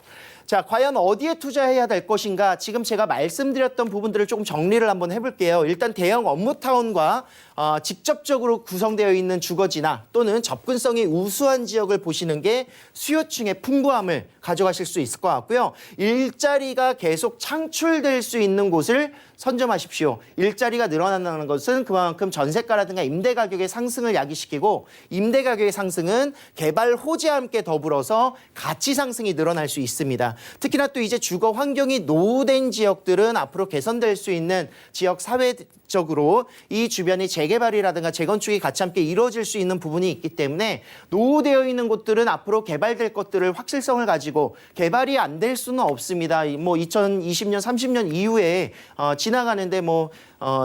자, 과연 어디에 투자해야 될 것인가? 지금 제가 말씀드렸던 부분들을 조금 정리를 한번 해볼게요. 일단 대형 업무타운과 직접적으로 구성되어 있는 주거지나 또는 접근성이 우수한 지역을 보시는 게 수요층의 풍부함을 가져가실 수 있을 것 같고요. 일자리가 계속 창출될 수 있는 곳을 선점하십시오. 일자리가 늘어난다는 것은 그만큼 전세가라든가 임대 가격의 상승을 야기시키고 임대 가격의 상승은 개발 호재와 함께 더불어서 가치 상승이 늘어날 수 있습니다. 특히나 또 이제 주거 환경이 노후된 지역들은 앞으로 개선될 수 있는 지역 사회적으로 이 주변이 재개발이라든가 재건축이 같이 함께 이루어질 수 있는 부분이 있기 때문에 노후되어 있는 곳들은 앞으로 개발될 것들을 확실성을 가지고 개발이 안 될 수는 없습니다. 뭐 2020년, 30년 이후에 지나가는데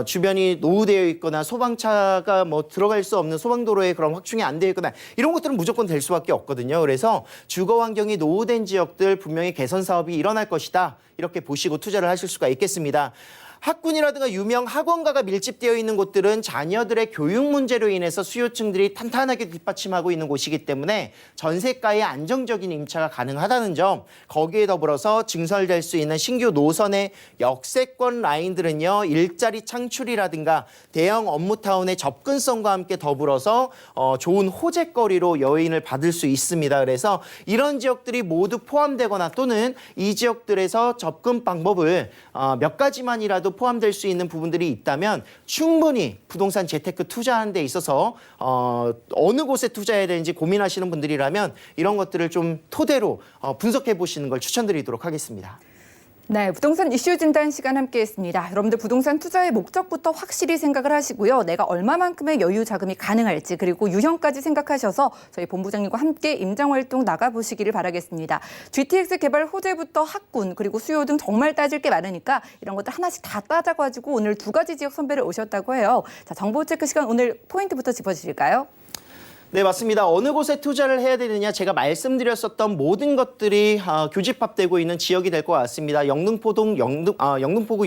주변이 노후되어 있거나 소방차가 들어갈 수 없는 소방도로에 그런 확충이 안 되어 있거나 이런 것들은 무조건 될 수밖에 없거든요. 그래서 주거 환경이 노후된 지역들 분명히 개선 사업이 일어날 것이다. 이렇게 보시고 투자를 하실 수가 있겠습니다. 학군이라든가 유명 학원가가 밀집되어 있는 곳들은 자녀들의 교육 문제로 인해서 수요층들이 탄탄하게 뒷받침하고 있는 곳이기 때문에 전세가의 안정적인 임차가 가능하다는 점, 거기에 더불어서 증설될 수 있는 신규 노선의 역세권 라인들은요, 일자리 창출이라든가 대형 업무타운의 접근성과 함께 더불어서 좋은 호재거리로 여인을 받을 수 있습니다. 그래서 이런 지역들이 모두 포함되거나 또는 이 지역들에서 접근 방법을 몇 가지만이라도 포함될 수 있는 부분들이 있다면 충분히 부동산 재테크 투자하는 데 있어서 어느 곳에 투자해야 되는지 고민하시는 분들이라면 이런 것들을 좀 토대로 분석해 보시는 걸 추천드리도록 하겠습니다. 네, 부동산 이슈 진단 시간 함께했습니다. 여러분들 부동산 투자의 목적부터 확실히 생각을 하시고요. 내가 얼마만큼의 여유 자금이 가능할지 그리고 유형까지 생각하셔서 저희 본부장님과 함께 임장활동 나가보시기를 바라겠습니다. GTX 개발 호재부터 학군 그리고 수요 등 정말 따질 게 많으니까 이런 것들 하나씩 다 따져가지고 오늘 2가지 지역 선배를 오셨다고 해요. 자, 정보 체크 시간 오늘 포인트부터 짚어주실까요? 네, 맞습니다. 어느 곳에 투자를 해야 되느냐 제가 말씀드렸었던 모든 것들이 교집합되고 있는 지역이 될 것 같습니다. 영등포구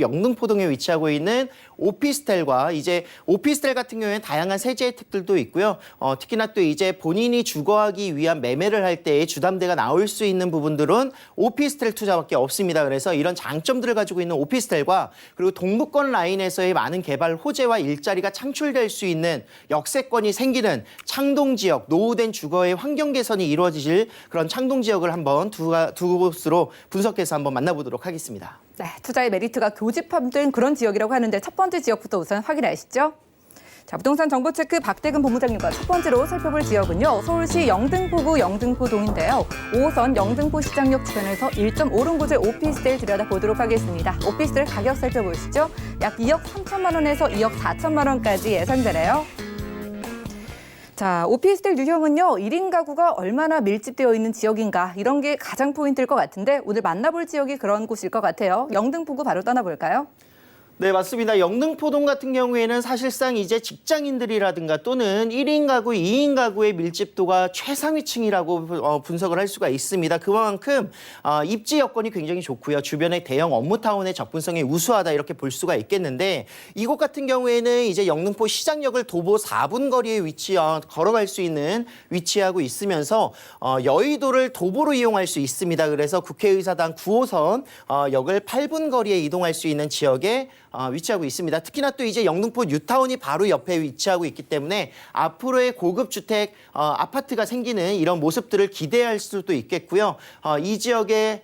영등포동에 위치하고 있는 오피스텔과 이제 오피스텔 같은 경우에는 다양한 세제 혜택들도 있고요. 특히나 또 이제 본인이 주거하기 위한 매매를 할 때에 주담대가 나올 수 있는 부분들은 오피스텔 투자밖에 없습니다. 그래서 이런 장점들을 가지고 있는 오피스텔과 그리고 동부권 라인에서의 많은 개발 호재와 일자리가 창출될 수 있는 역세권이 생기는 창동 지역, 노후된 주거의 환경 개선이 이루어질 그런 창동 지역을 한번 두 곳으로 분석해서 한번 만나보도록 하겠습니다. 네, 투자의 메리트가 교집합된 그런 지역이라고 하는데 첫 번째 지역부터 우선 확인하시죠. 자, 부동산 정보 체크 박대근 본부장님과 첫 번째로 살펴볼 지역은요. 서울시 영등포구 영등포동인데요. 5호선 영등포 시장역 주변에서 1.5릉구제 오피스텔 들여다보도록 하겠습니다. 오피스텔 가격 살펴보시죠. 약 2억 3천만 원에서 2억 4천만 원까지 예상되네요. 자, 오피스텔 유형은요. 1인 가구가 얼마나 밀집되어 있는 지역인가 이런 게 가장 포인트일 것 같은데 오늘 만나볼 지역이 그런 곳일 것 같아요. 영등포구 바로 떠나볼까요? 네, 맞습니다. 영등포동 같은 경우에는 사실상 이제 직장인들이라든가 또는 1인 가구, 2인 가구의 밀집도가 최상위층이라고 분석을 할 수가 있습니다. 그만큼 입지 여건이 굉장히 좋고요. 주변의 대형 업무타운의 접근성이 우수하다 이렇게 볼 수가 있겠는데 이곳 같은 경우에는 이제 영등포 시장역을 도보 4분 거리에 걸어갈 수 있는 위치하고 있으면서 여의도를 도보로 이용할 수 있습니다. 그래서 국회의사당 9호선 역을 8분 거리에 이동할 수 있는 지역에 위치하고 있습니다. 특히나 또 이제 영등포 뉴타운이 바로 옆에 위치하고 있기 때문에 앞으로의 고급 주택 아파트가 생기는 이런 모습들을 기대할 수도 있겠고요. 이 지역의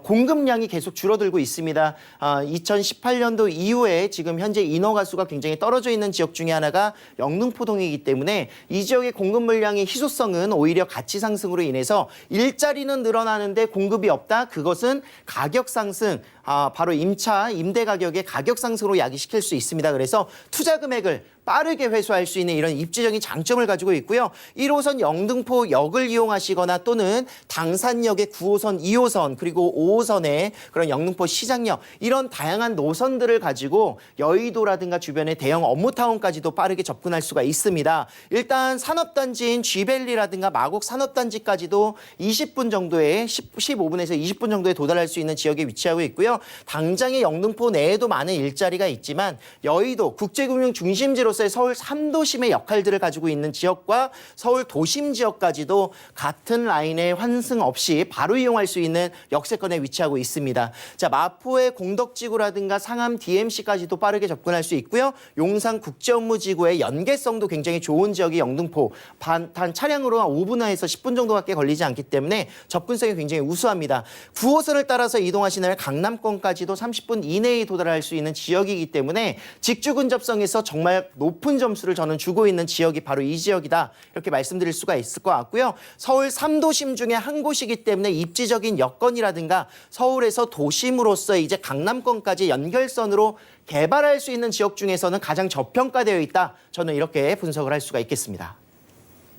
공급량이 계속 줄어들고 있습니다. 2018년도 이후에 지금 현재 인허가 수가 굉장히 떨어져 있는 지역 중에 하나가 영등포동이기 때문에 이 지역의 공급 물량의 희소성은 오히려 가치 상승으로 인해서 일자리는 늘어나는데 공급이 없다. 그것은 가격 상승, 바로 임대 가격의 가격 상승으로 야기시킬 수 있습니다. 그래서 투자 금액을 빠르게 회수할 수 있는 이런 입지적인 장점을 가지고 있고요. 1호선 영등포역을 이용하시거나 또는 당산역의 9호선, 2호선 그리고 5호선의 그런 영등포 시장역 이런 다양한 노선들을 가지고 여의도라든가 주변의 대형 업무타운까지도 빠르게 접근할 수가 있습니다. 일단 산업단지인 G밸리라든가 마곡 산업단지까지도 20분 정도에 15분에서 20분 정도에 도달할 수 있는 지역에 위치하고 있고요. 당장의 영등포 내에도 많은 일자리가 있지만 여의도 국제금융 중심지로서의 서울 3도심의 역할들을 가지고 있는 지역과 서울 도심 지역까지도 같은 라인의 환승 없이 바로 이용할 수 있는 역세권에 위치하고 있습니다. 자, 마포의 공덕지구라든가 상암 DMC까지도 빠르게 접근할 수 있고요. 용산 국제업무지구의 연계성도 굉장히 좋은 지역이 영등포. 단 차량으로 5분에서 10분 정도밖에 걸리지 않기 때문에 접근성이 굉장히 우수합니다. 9호선을 따라서 이동하시는 강남권까지도 30분 이내에 도달할 수 있는 지역이기 때문에 직주 근접성에서 정말 높은 점수를 저는 주고 있는 지역이 바로 이 지역이다. 이렇게 말씀드릴 수가 있을 것 같고요. 서울 3도심 중에 한 곳이기 때문에 입지적인 여건이라든가 서울에서 도심으로서 이제 강남권까지 연결선으로 개발할 수 있는 지역 중에서는 가장 저평가되어 있다. 저는 이렇게 분석을 할 수가 있겠습니다.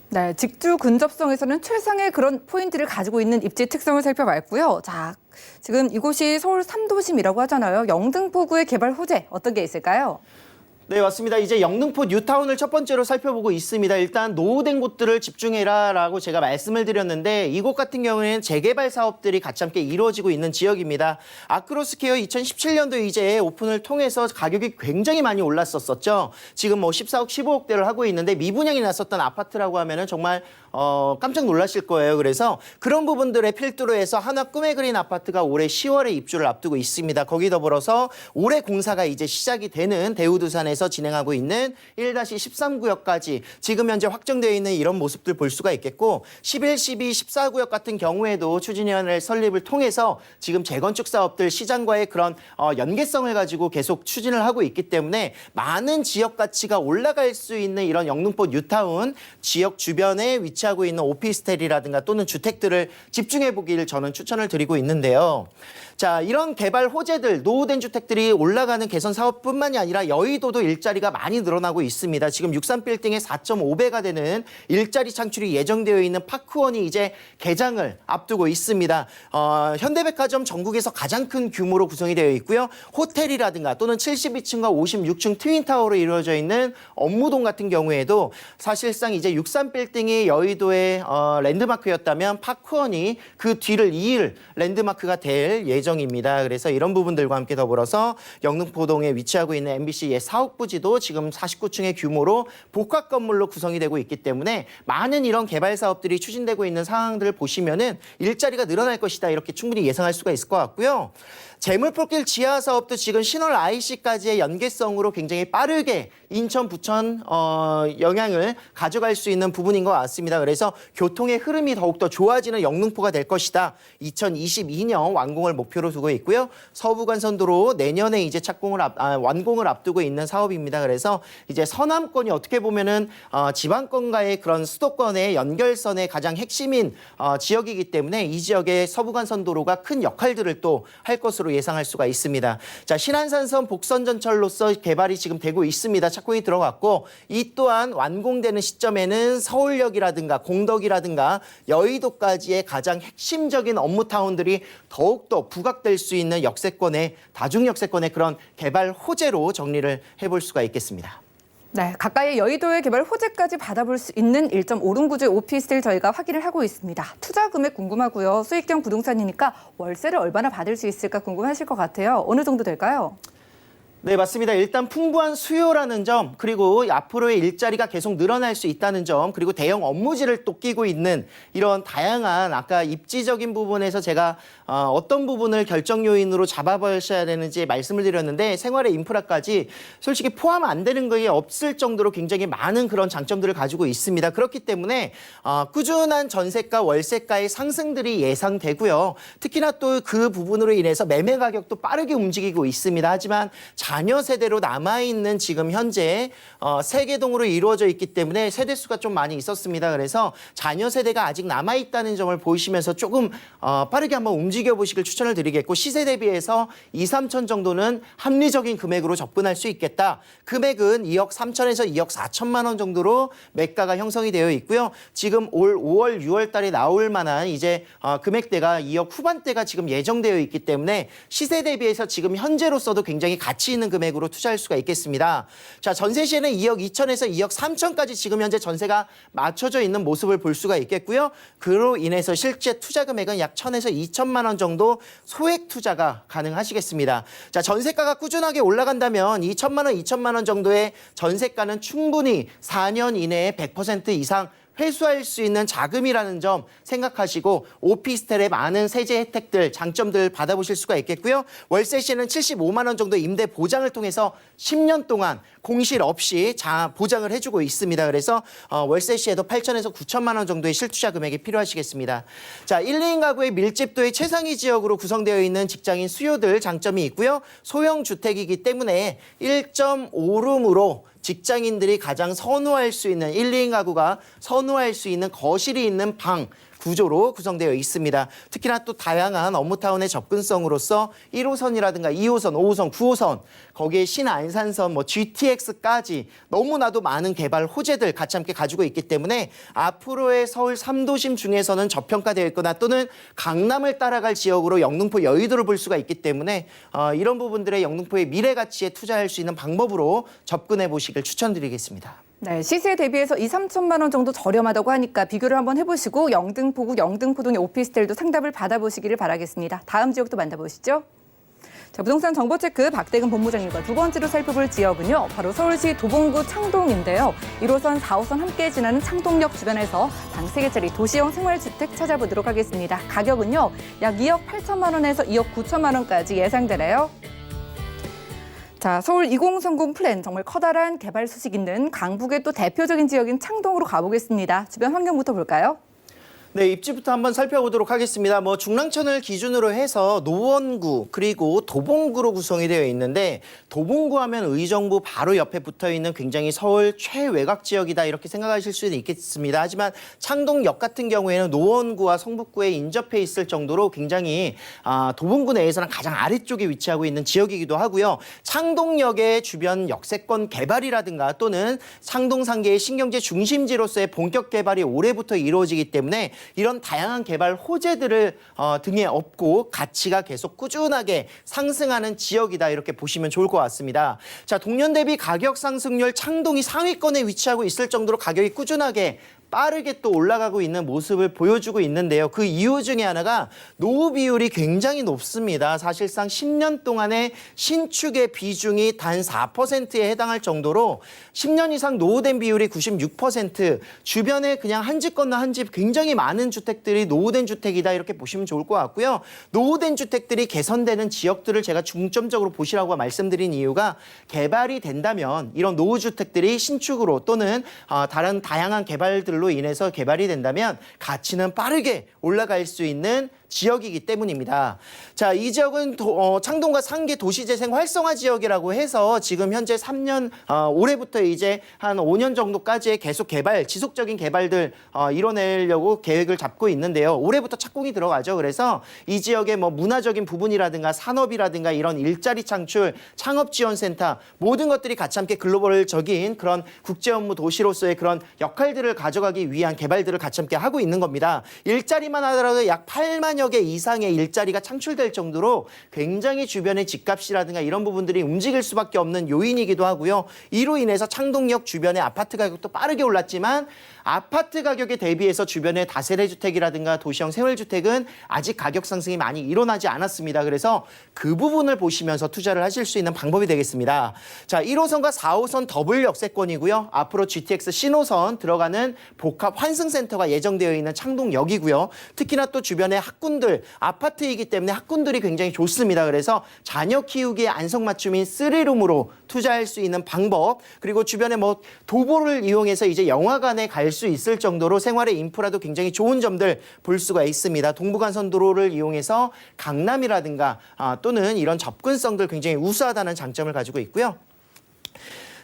네, 직주 근접성에서는 최상의 그런 포인트를 가지고 있는 입지 특성을 살펴봤고요. 자, 지금 이곳이 서울 3도심이라고 하잖아요. 영등포구의 개발 호재 어떤 게 있을까요? 네, 맞습니다. 이제 영등포 뉴타운을 첫 번째로 살펴보고 있습니다. 일단 노후된 곳들을 집중해라라고 제가 말씀을 드렸는데 이곳 같은 경우에는 재개발 사업들이 같이 함께 이루어지고 있는 지역입니다. 아크로스케어 2017년도 이제 오픈을 통해서 가격이 굉장히 많이 올랐었죠. 지금 뭐 14억, 15억대를 하고 있는데 미분양이 났었던 아파트라고 하면은 정말 깜짝 놀라실 거예요. 그래서 그런 부분들의 필두로 해서 하나 꿈에 그린 아파트가 올해 10월에 입주를 앞두고 있습니다. 거기 더불어서 올해 공사가 이제 시작이 되는 대우두산에서 진행하고 있는 1-13구역까지 지금 현재 확정되어 있는 이런 모습들 볼 수가 있겠고 11, 12, 14구역 같은 경우에도 추진위원회 설립을 통해서 지금 재건축 사업들 시장과의 그런 연계성을 가지고 계속 추진을 하고 있기 때문에 많은 지역 가치가 올라갈 수 있는 이런 영등포 뉴타운 지역 주변에 위치하고 있는 오피스텔이라든가 또는 주택들을 집중해 보기를 저는 추천을 드리고 있는데요. 자, 이런 개발 호재들, 노후된 주택들이 올라가는 개선 사업뿐만이 아니라 여의도도 일자리가 많이 늘어나고 있습니다. 지금 63빌딩의 4.5배가 되는 일자리 창출이 예정되어 있는 파크원이 이제 개장을 앞두고 있습니다. 현대백화점 전국에서 가장 큰 규모로 구성이 되어 있고요. 호텔이라든가 또는 72층과 56층 트윈타워로 이루어져 있는 업무동 같은 경우에도 사실상 이제 63빌딩이 여의도의 랜드마크였다면 파크원이 그 뒤를 이을 랜드마크가 될 예정입니다. 그래서 이런 부분들과 함께 더불어서 영등포동에 위치하고 있는 MBC의 사옥 부지도 지금 49층의 규모로 복합 건물로 구성이 되고 있기 때문에 많은 이런 개발 사업들이 추진되고 있는 상황들을 보시면은 일자리가 늘어날 것이다. 이렇게 충분히 예상할 수가 있을 것 같고요. 재물포길 지하 사업도 지금 신월 IC까지의 연계성으로 굉장히 빠르게 인천, 부천 영향을 가져갈 수 있는 부분인 것 같습니다. 그래서 교통의 흐름이 더욱더 좋아지는 영등포가 될 것이다. 2022년 완공을 목표로 두고 있고요. 서부간선도로 내년에 이제 완공을 앞두고 있는 사업입니다. 그래서 이제 서남권이 어떻게 보면은 지방권과의 그런 수도권의 연결선의 가장 핵심인 지역이기 때문에 이 지역의 서부간선도로가 큰 역할들을 또 할 것으로 예상할 수가 있습니다. 자, 신안산선 복선전철로서 개발이 지금 되고 있습니다. 착공이 들어갔고 이 또한 완공되는 시점에는 서울역이라든가 공덕이라든가 여의도까지의 가장 핵심적인 업무타운들이 더욱더 부각될 수 있는 역세권의 다중역세권의 그런 개발 호재로 정리를 해볼 수가 있겠습니다. 네, 가까이 여의도의 개발 호재까지 받아볼 수 있는 1.5룸 구조의 오피스텔 저희가 확인을 하고 있습니다. 투자 금액 궁금하고요. 수익형 부동산이니까 월세를 얼마나 받을 수 있을까 궁금하실 것 같아요. 어느 정도 될까요? 네, 맞습니다. 일단 풍부한 수요라는 점, 그리고 앞으로의 일자리가 계속 늘어날 수 있다는 점, 그리고 대형 업무지를 또 끼고 있는 이런 다양한 아까 입지적인 부분에서 제가 어떤 부분을 결정 요인으로 잡아보셔야 되는지 말씀을 드렸는데 생활의 인프라까지 솔직히 포함 안 되는 게 없을 정도로 굉장히 많은 그런 장점들을 가지고 있습니다. 그렇기 때문에 꾸준한 전세가, 월세가의 상승들이 예상되고요. 특히나 또 그 부분으로 인해서 매매 가격도 빠르게 움직이고 있습니다. 하지만 자녀 세대로 남아있는 지금 현재 세개동으로 이루어져 있기 때문에 세대수가 좀 많이 있었습니다. 그래서 자녀 세대가 아직 남아있다는 점을 보시면서 조금 빠르게 한번 움직여보시길 추천을 드리겠고 시세 대비해서 2, 3천 정도는 합리적인 금액으로 접근할 수 있겠다. 금액은 2억 3천에서 2억 4천만 원 정도로 매가가 형성이 되어 있고요. 지금 올 5월, 6월 달에 나올 만한 이제 금액대가 2억 후반대가 지금 예정되어 있기 때문에 시세 대비해서 지금 현재로서도 굉장히 가치 있는 금액으로 투자할 수가 있겠습니다. 자, 전세 시에는 2억 2천에서 2억 3천까지 지금 현재 전세가 맞춰져 있는 모습을 볼 수가 있겠고요. 그로 인해서 실제 투자 금액은 약 1천에서 2천만 원 정도 소액 투자가 가능하시겠습니다. 자, 전세가가 꾸준하게 올라간다면 2천만 원, 2천만 원 정도의 전세가는 충분히 4년 이내에 100% 이상 회수할 수 있는 자금이라는 점 생각하시고 오피스텔의 많은 세제 혜택들, 장점들 받아보실 수가 있겠고요. 월세 시에는 75만 원 정도 임대 보장을 통해서 10년 동안 공실 없이 보장을 해주고 있습니다. 그래서 월세 시에도 8천에서 9천만 원 정도의 실투자 금액이 필요하시겠습니다. 자, 1, 2인 가구의 밀집도의 최상위 지역으로 구성되어 있는 직장인 수요들 장점이 있고요. 소형 주택이기 때문에 1.5룸으로 직장인들이 가장 선호할 수 있는 1, 2인 가구가 선호할 수 있는 거실이 있는 방 구조로 구성되어 있습니다. 특히나 또 다양한 업무타운의 접근성으로서 1호선이라든가 2호선, 5호선, 9호선, 거기에 신안산선, GTX까지 너무나도 많은 개발 호재들 같이 함께 가지고 있기 때문에 앞으로의 서울 3도심 중에서는 저평가되어 있거나 또는 강남을 따라갈 지역으로 영등포, 여의도를 볼 수가 있기 때문에 이런 부분들의 영등포의 미래 가치에 투자할 수 있는 방법으로 접근해 보시길 추천드리겠습니다. 네, 시세 대비해서 2, 3천만 원 정도 저렴하다고 하니까 비교를 한번 해보시고 영등포구 영등포동의 오피스텔도 상담을 받아보시기를 바라겠습니다. 다음 지역도 만나보시죠. 자, 부동산 정보체크 박대근 본부장님과 두 번째로 살펴볼 지역은요. 바로 서울시 도봉구 창동인데요. 1호선, 4호선 함께 지나는 창동역 주변에서 방 3개짜리 도시형 생활주택 찾아보도록 하겠습니다. 가격은요. 약 2억 8천만 원에서 2억 9천만 원까지 예상되네요. 자, 서울 2030 플랜 정말 커다란 개발 소식 있는 강북의 또 대표적인 지역인 창동으로 가보겠습니다. 주변 환경부터 볼까요? 네, 입지부터 한번 살펴보도록 하겠습니다. 중랑천을 기준으로 해서 노원구 그리고 도봉구로 구성이 되어 있는데 도봉구 하면 의정부 바로 옆에 붙어 있는 굉장히 서울 최외곽 지역이다 이렇게 생각하실 수는 있겠습니다. 하지만 창동역 같은 경우에는 노원구와 성북구에 인접해 있을 정도로 굉장히 도봉구 내에서는 가장 아래쪽에 위치하고 있는 지역이기도 하고요. 창동역의 주변 역세권 개발이라든가 또는 창동상계의 신경제 중심지로서의 본격 개발이 올해부터 이루어지기 때문에 이런 다양한 개발 호재들을 등에 업고 가치가 계속 꾸준하게 상승하는 지역이다 이렇게 보시면 좋을 것 같습니다. 자, 동년 대비 가격 상승률 창동이 상위권에 위치하고 있을 정도로 가격이 꾸준하게 빠르게 또 올라가고 있는 모습을 보여주고 있는데요. 그 이유 중에 하나가 노후 비율이 굉장히 높습니다. 사실상 10년 동안의 신축의 비중이 단 4%에 해당할 정도로 10년 이상 노후된 비율이 96%, 주변에 그냥 한 집 건너 한 집 굉장히 많은 주택들이 노후된 주택이다 이렇게 보시면 좋을 것 같고요. 노후된 주택들이 개선되는 지역들을 제가 중점적으로 보시라고 말씀드린 이유가 개발이 된다면 이런 노후 주택들이 신축으로 또는 다른 다양한 개발들로 인해서 개발이 된다면 가치는 빠르게 올라갈 수 있는 지역이기 때문입니다. 자, 이 지역은 창동과 상계 도시재생 활성화 지역이라고 해서 지금 현재 3년, 올해부터 이제 한 5년 정도까지의 계속 개발, 지속적인 개발들 이뤄내려고 계획을 잡고 있는데요. 올해부터 착공이 들어가죠. 그래서 이 지역의 문화적인 부분이라든가 산업이라든가 이런 일자리 창출, 창업지원센터 모든 것들이 같이 함께 글로벌적인 그런 국제업무 도시로서의 그런 역할들을 가져가기 위한 개발들을 같이 함께 하고 있는 겁니다. 일자리만 하더라도 약 8만여 개 이상의 일자리가 창출될 정도로 굉장히 주변의 집값이라든가 이런 부분들이 움직일 수밖에 없는 요인이기도 하고요. 이로 인해서 창동역 주변의 아파트 가격도 빠르게 올랐지만 아파트 가격에 대비해서 주변의 다세대 주택이라든가 도시형 생활주택은 아직 가격 상승이 많이 일어나지 않았습니다. 그래서 그 부분을 보시면서 투자를 하실 수 있는 방법이 되겠습니다. 자, 1호선과 4호선 더블 역세권이고요. 앞으로 GTX 신호선 들어가는 복합 환승센터가 예정되어 있는 창동역이고요. 특히나 또 주변에 학군들, 아파트이기 때문에 학군들이 굉장히 좋습니다. 그래서 자녀 키우기에 안성맞춤인 3룸으로 투자할 수 있는 방법, 그리고 주변에 뭐 도보를 이용해서 이제 영화관에 갈 수 있을 정도로 생활의 인프라도 굉장히 좋은 점들 볼 수가 있습니다. 동부간선도로를 이용해서 강남이라든가 또는 이런 접근성들 굉장히 우수하다는 장점을 가지고 있고요.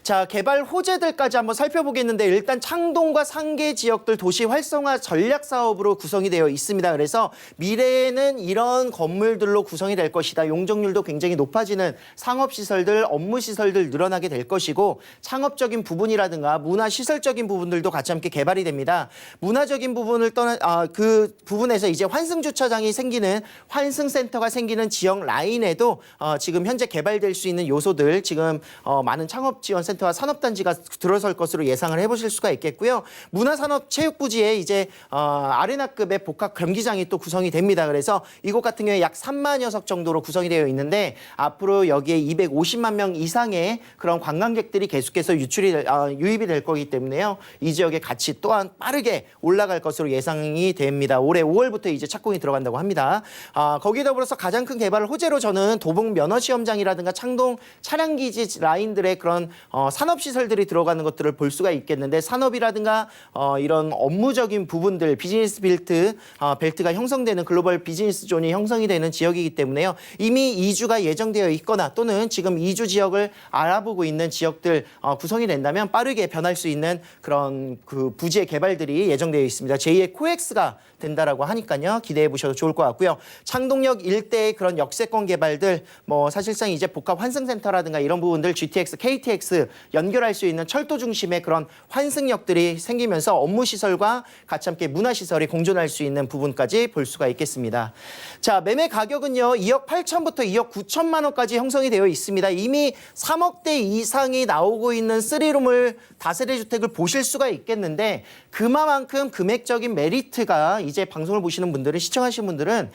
자, 개발 호재들까지 한번 살펴보겠는데 일단 창동과 상계 지역들 도시 활성화 전략 사업으로 구성이 되어 있습니다. 그래서 미래에는 이런 건물들로 구성이 될 것이다. 용적률도 굉장히 높아지는 상업시설들, 업무시설들 늘어나게 될 것이고 창업적인 부분이라든가 문화시설적인 부분들도 같이 함께 개발이 됩니다. 문화적인 부분을 떠나 그 부분에서 이제 환승주차장이 생기는 환승센터가 생기는 지역 라인에도 지금 현재 개발될 수 있는 요소들 지금 많은 창업 지원 센터와 산업단지가 들어설 것으로 예상을 해보실 수가 있겠고요. 문화산업체육부지에 이제 아레나급의 복합 경기장이 또 구성이 됩니다. 그래서 이곳 같은 경우에 약 3만여 석 정도로 구성이 되어 있는데 앞으로 여기에 250만 명 이상의 그런 관광객들이 계속해서 유입이 될 거기 때문에요. 이 지역의 가치 또한 빠르게 올라갈 것으로 예상이 됩니다. 올해 5월부터 이제 착공이 들어간다고 합니다. 거기에 더불어서 가장 큰 개발을 호재로 저는 도봉 면허시험장이라든가 창동 차량기지 라인들의 그런 산업시설들이 들어가는 것들을 볼 수가 있겠는데 산업이라든가 이런 업무적인 부분들 비즈니스 벨트가 형성되는 글로벌 비즈니스 존이 형성이 되는 지역이기 때문에요. 이미 이주가 예정되어 있거나 또는 지금 이주 지역을 알아보고 있는 지역들 구성이 된다면 빠르게 변할 수 있는 그런 그 부지의 개발들이 예정되어 있습니다. 제2의 코엑스가 된다라고 하니까요. 기대해 보셔도 좋을 것 같고요. 창동역 일대의 그런 역세권 개발들 뭐 사실상 이제 복합 환승센터라든가 이런 부분들 GTX, KTX 연결할 수 있는 철도 중심의 그런 환승역들이 생기면서 업무시설과 같이 함께 문화시설이 공존할 수 있는 부분까지 볼 수가 있겠습니다. 자, 매매 가격은요. 2억 8천부터 2억 9천만 원까지 형성이 되어 있습니다. 이미 3억대 이상이 나오고 있는 3룸을 다세대 주택을 보실 수가 있겠는데 그만큼 금액적인 메리트가 이제 방송을 보시는 분들은 시청하시는 분들은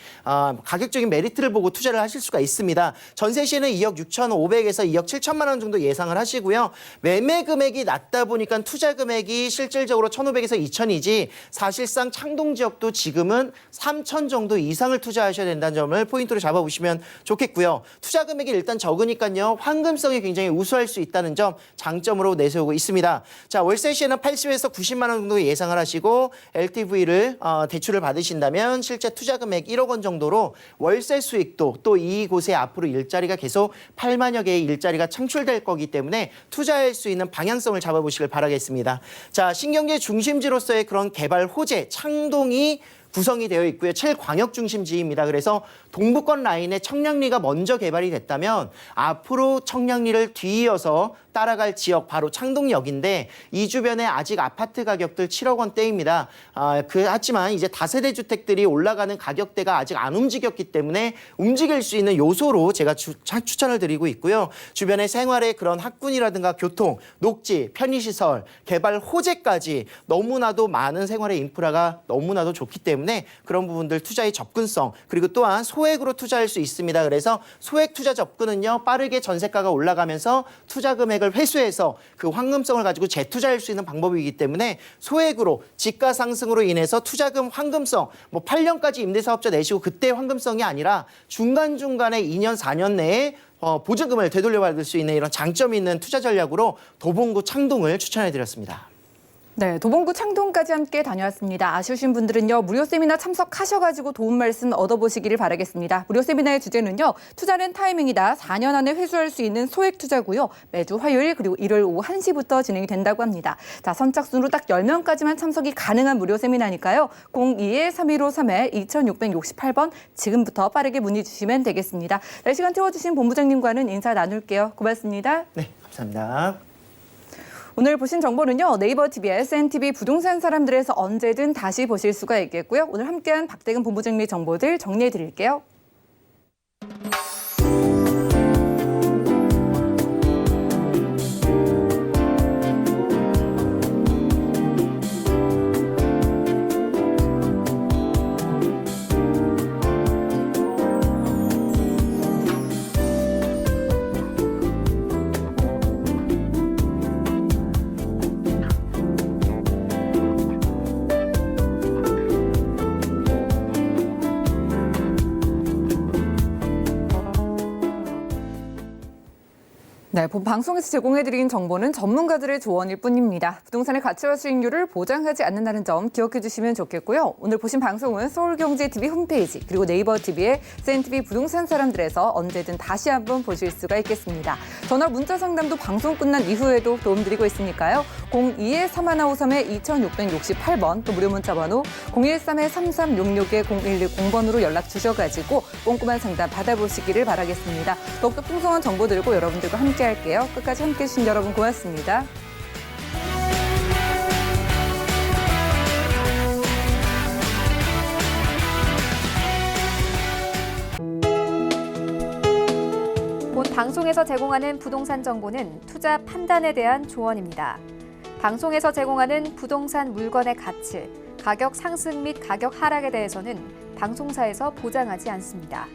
가격적인 메리트를 보고 투자를 하실 수가 있습니다. 전세 시에는 2억 6,500에서 2억 7천만 원 정도 예상을 하시고요. 매매 금액이 낮다 보니까 투자 금액이 실질적으로 1,500에서 2,000이지 사실상 창동 지역도 지금은 3,000 정도 이상을 투자하셔야 된다는 점을 포인트로 잡아보시면 좋겠고요. 투자 금액이 일단 적으니까요. 환금성이 굉장히 우수할 수 있다는 점 장점으로 내세우고 있습니다. 자, 월세 시에는 80에서 90만 원 정도 예상을 하시고 LTV를 대출을 받으신다면 실제 투자 금액 1억 원 정도로 월세 수익도 또 이곳에 앞으로 일자리가 계속 8만여 개의 일자리가 창출될 거기 때문에 투자할 수 있는 방향성을 잡아보시길 바라겠습니다. 자, 신경제 중심지로서의 그런 개발 호재, 창동이 구성이 되어 있고요. 7광역 중심지입니다. 그래서 동부권 라인에 청량리가 먼저 개발이 됐다면 앞으로 청량리를 뒤이어서 따라갈 지역 바로 창동역인데 이 주변에 아직 아파트 가격들 7억 원대입니다. 하지만 이제 다세대 주택들이 올라가는 가격대가 아직 안 움직였기 때문에 움직일 수 있는 요소로 제가 추천을 드리고 있고요. 주변의 생활의 그런 학군이라든가 교통, 녹지, 편의시설, 개발 호재까지 너무나도 많은 생활의 인프라가 너무나도 좋기 때문에 그런 부분들 투자의 접근성 그리고 또한 소액으로 투자할 수 있습니다. 그래서 소액 투자 접근은요. 빠르게 전세가가 올라가면서 투자 금액을 회수해서 그 황금성을 가지고 재투자할 수 있는 방법이기 때문에 소액으로 지가 상승으로 인해서 투자금 황금성 8년까지 임대사업자 내시고 그때 황금성이 아니라 중간중간에 2년, 4년 내에 보증금을 되돌려받을 수 있는 이런 장점이 있는 투자 전략으로 도봉구 창동을 추천해드렸습니다. 네, 도봉구 창동까지 함께 다녀왔습니다. 아쉬우신 분들은요, 무료 세미나 참석하셔가지고 도움 말씀 얻어보시기를 바라겠습니다. 무료 세미나의 주제는요, 투자는 타이밍이다. 4년 안에 회수할 수 있는 소액 투자고요. 매주 화요일 그리고 일요일 오후 1시부터 진행이 된다고 합니다. 자, 선착순으로 딱 10명까지만 참석이 가능한 무료 세미나니까요. 02-3153-2668번 지금부터 빠르게 문의 주시면 되겠습니다. 네, 시간 태워주신 본부장님과는 인사 나눌게요. 고맙습니다. 네, 감사합니다. 오늘 보신 정보는요. 네이버 TV, SNTV 부동산 사람들에서 언제든 다시 보실 수가 있겠고요. 오늘 함께한 박대근 본부장님 정보들 정리해드릴게요. 네, 본 방송에서 제공해드린 정보는 전문가들의 조언일 뿐입니다. 부동산의 가치와 수익률을 보장하지 않는다는 점 기억해 주시면 좋겠고요. 오늘 보신 방송은 서울경제TV 홈페이지 그리고 네이버TV의 CNTV 부동산 사람들에서 언제든 다시 한번 보실 수가 있겠습니다. 전화 문자 상담도 방송 끝난 이후에도 도움드리고 있으니까요. 02-3153-2668번 또 무료 문자 번호 013-3366-0110번으로 연락 주셔가지고 꼼꼼한 상담 받아보시기를 바라겠습니다. 더욱더 풍성한 정보 들고 여러분들과 함께 할게요. 끝까지 함께 해주신 여러분 고맙습니다. 본 방송에서 제공하는 부동산 정보는 투자 판단에 대한 조언입니다. 방송에서 제공하는 부동산 물건의 가치, 가격 상승 및 가격 하락에 대해서는 방송사에서 보장하지 않습니다.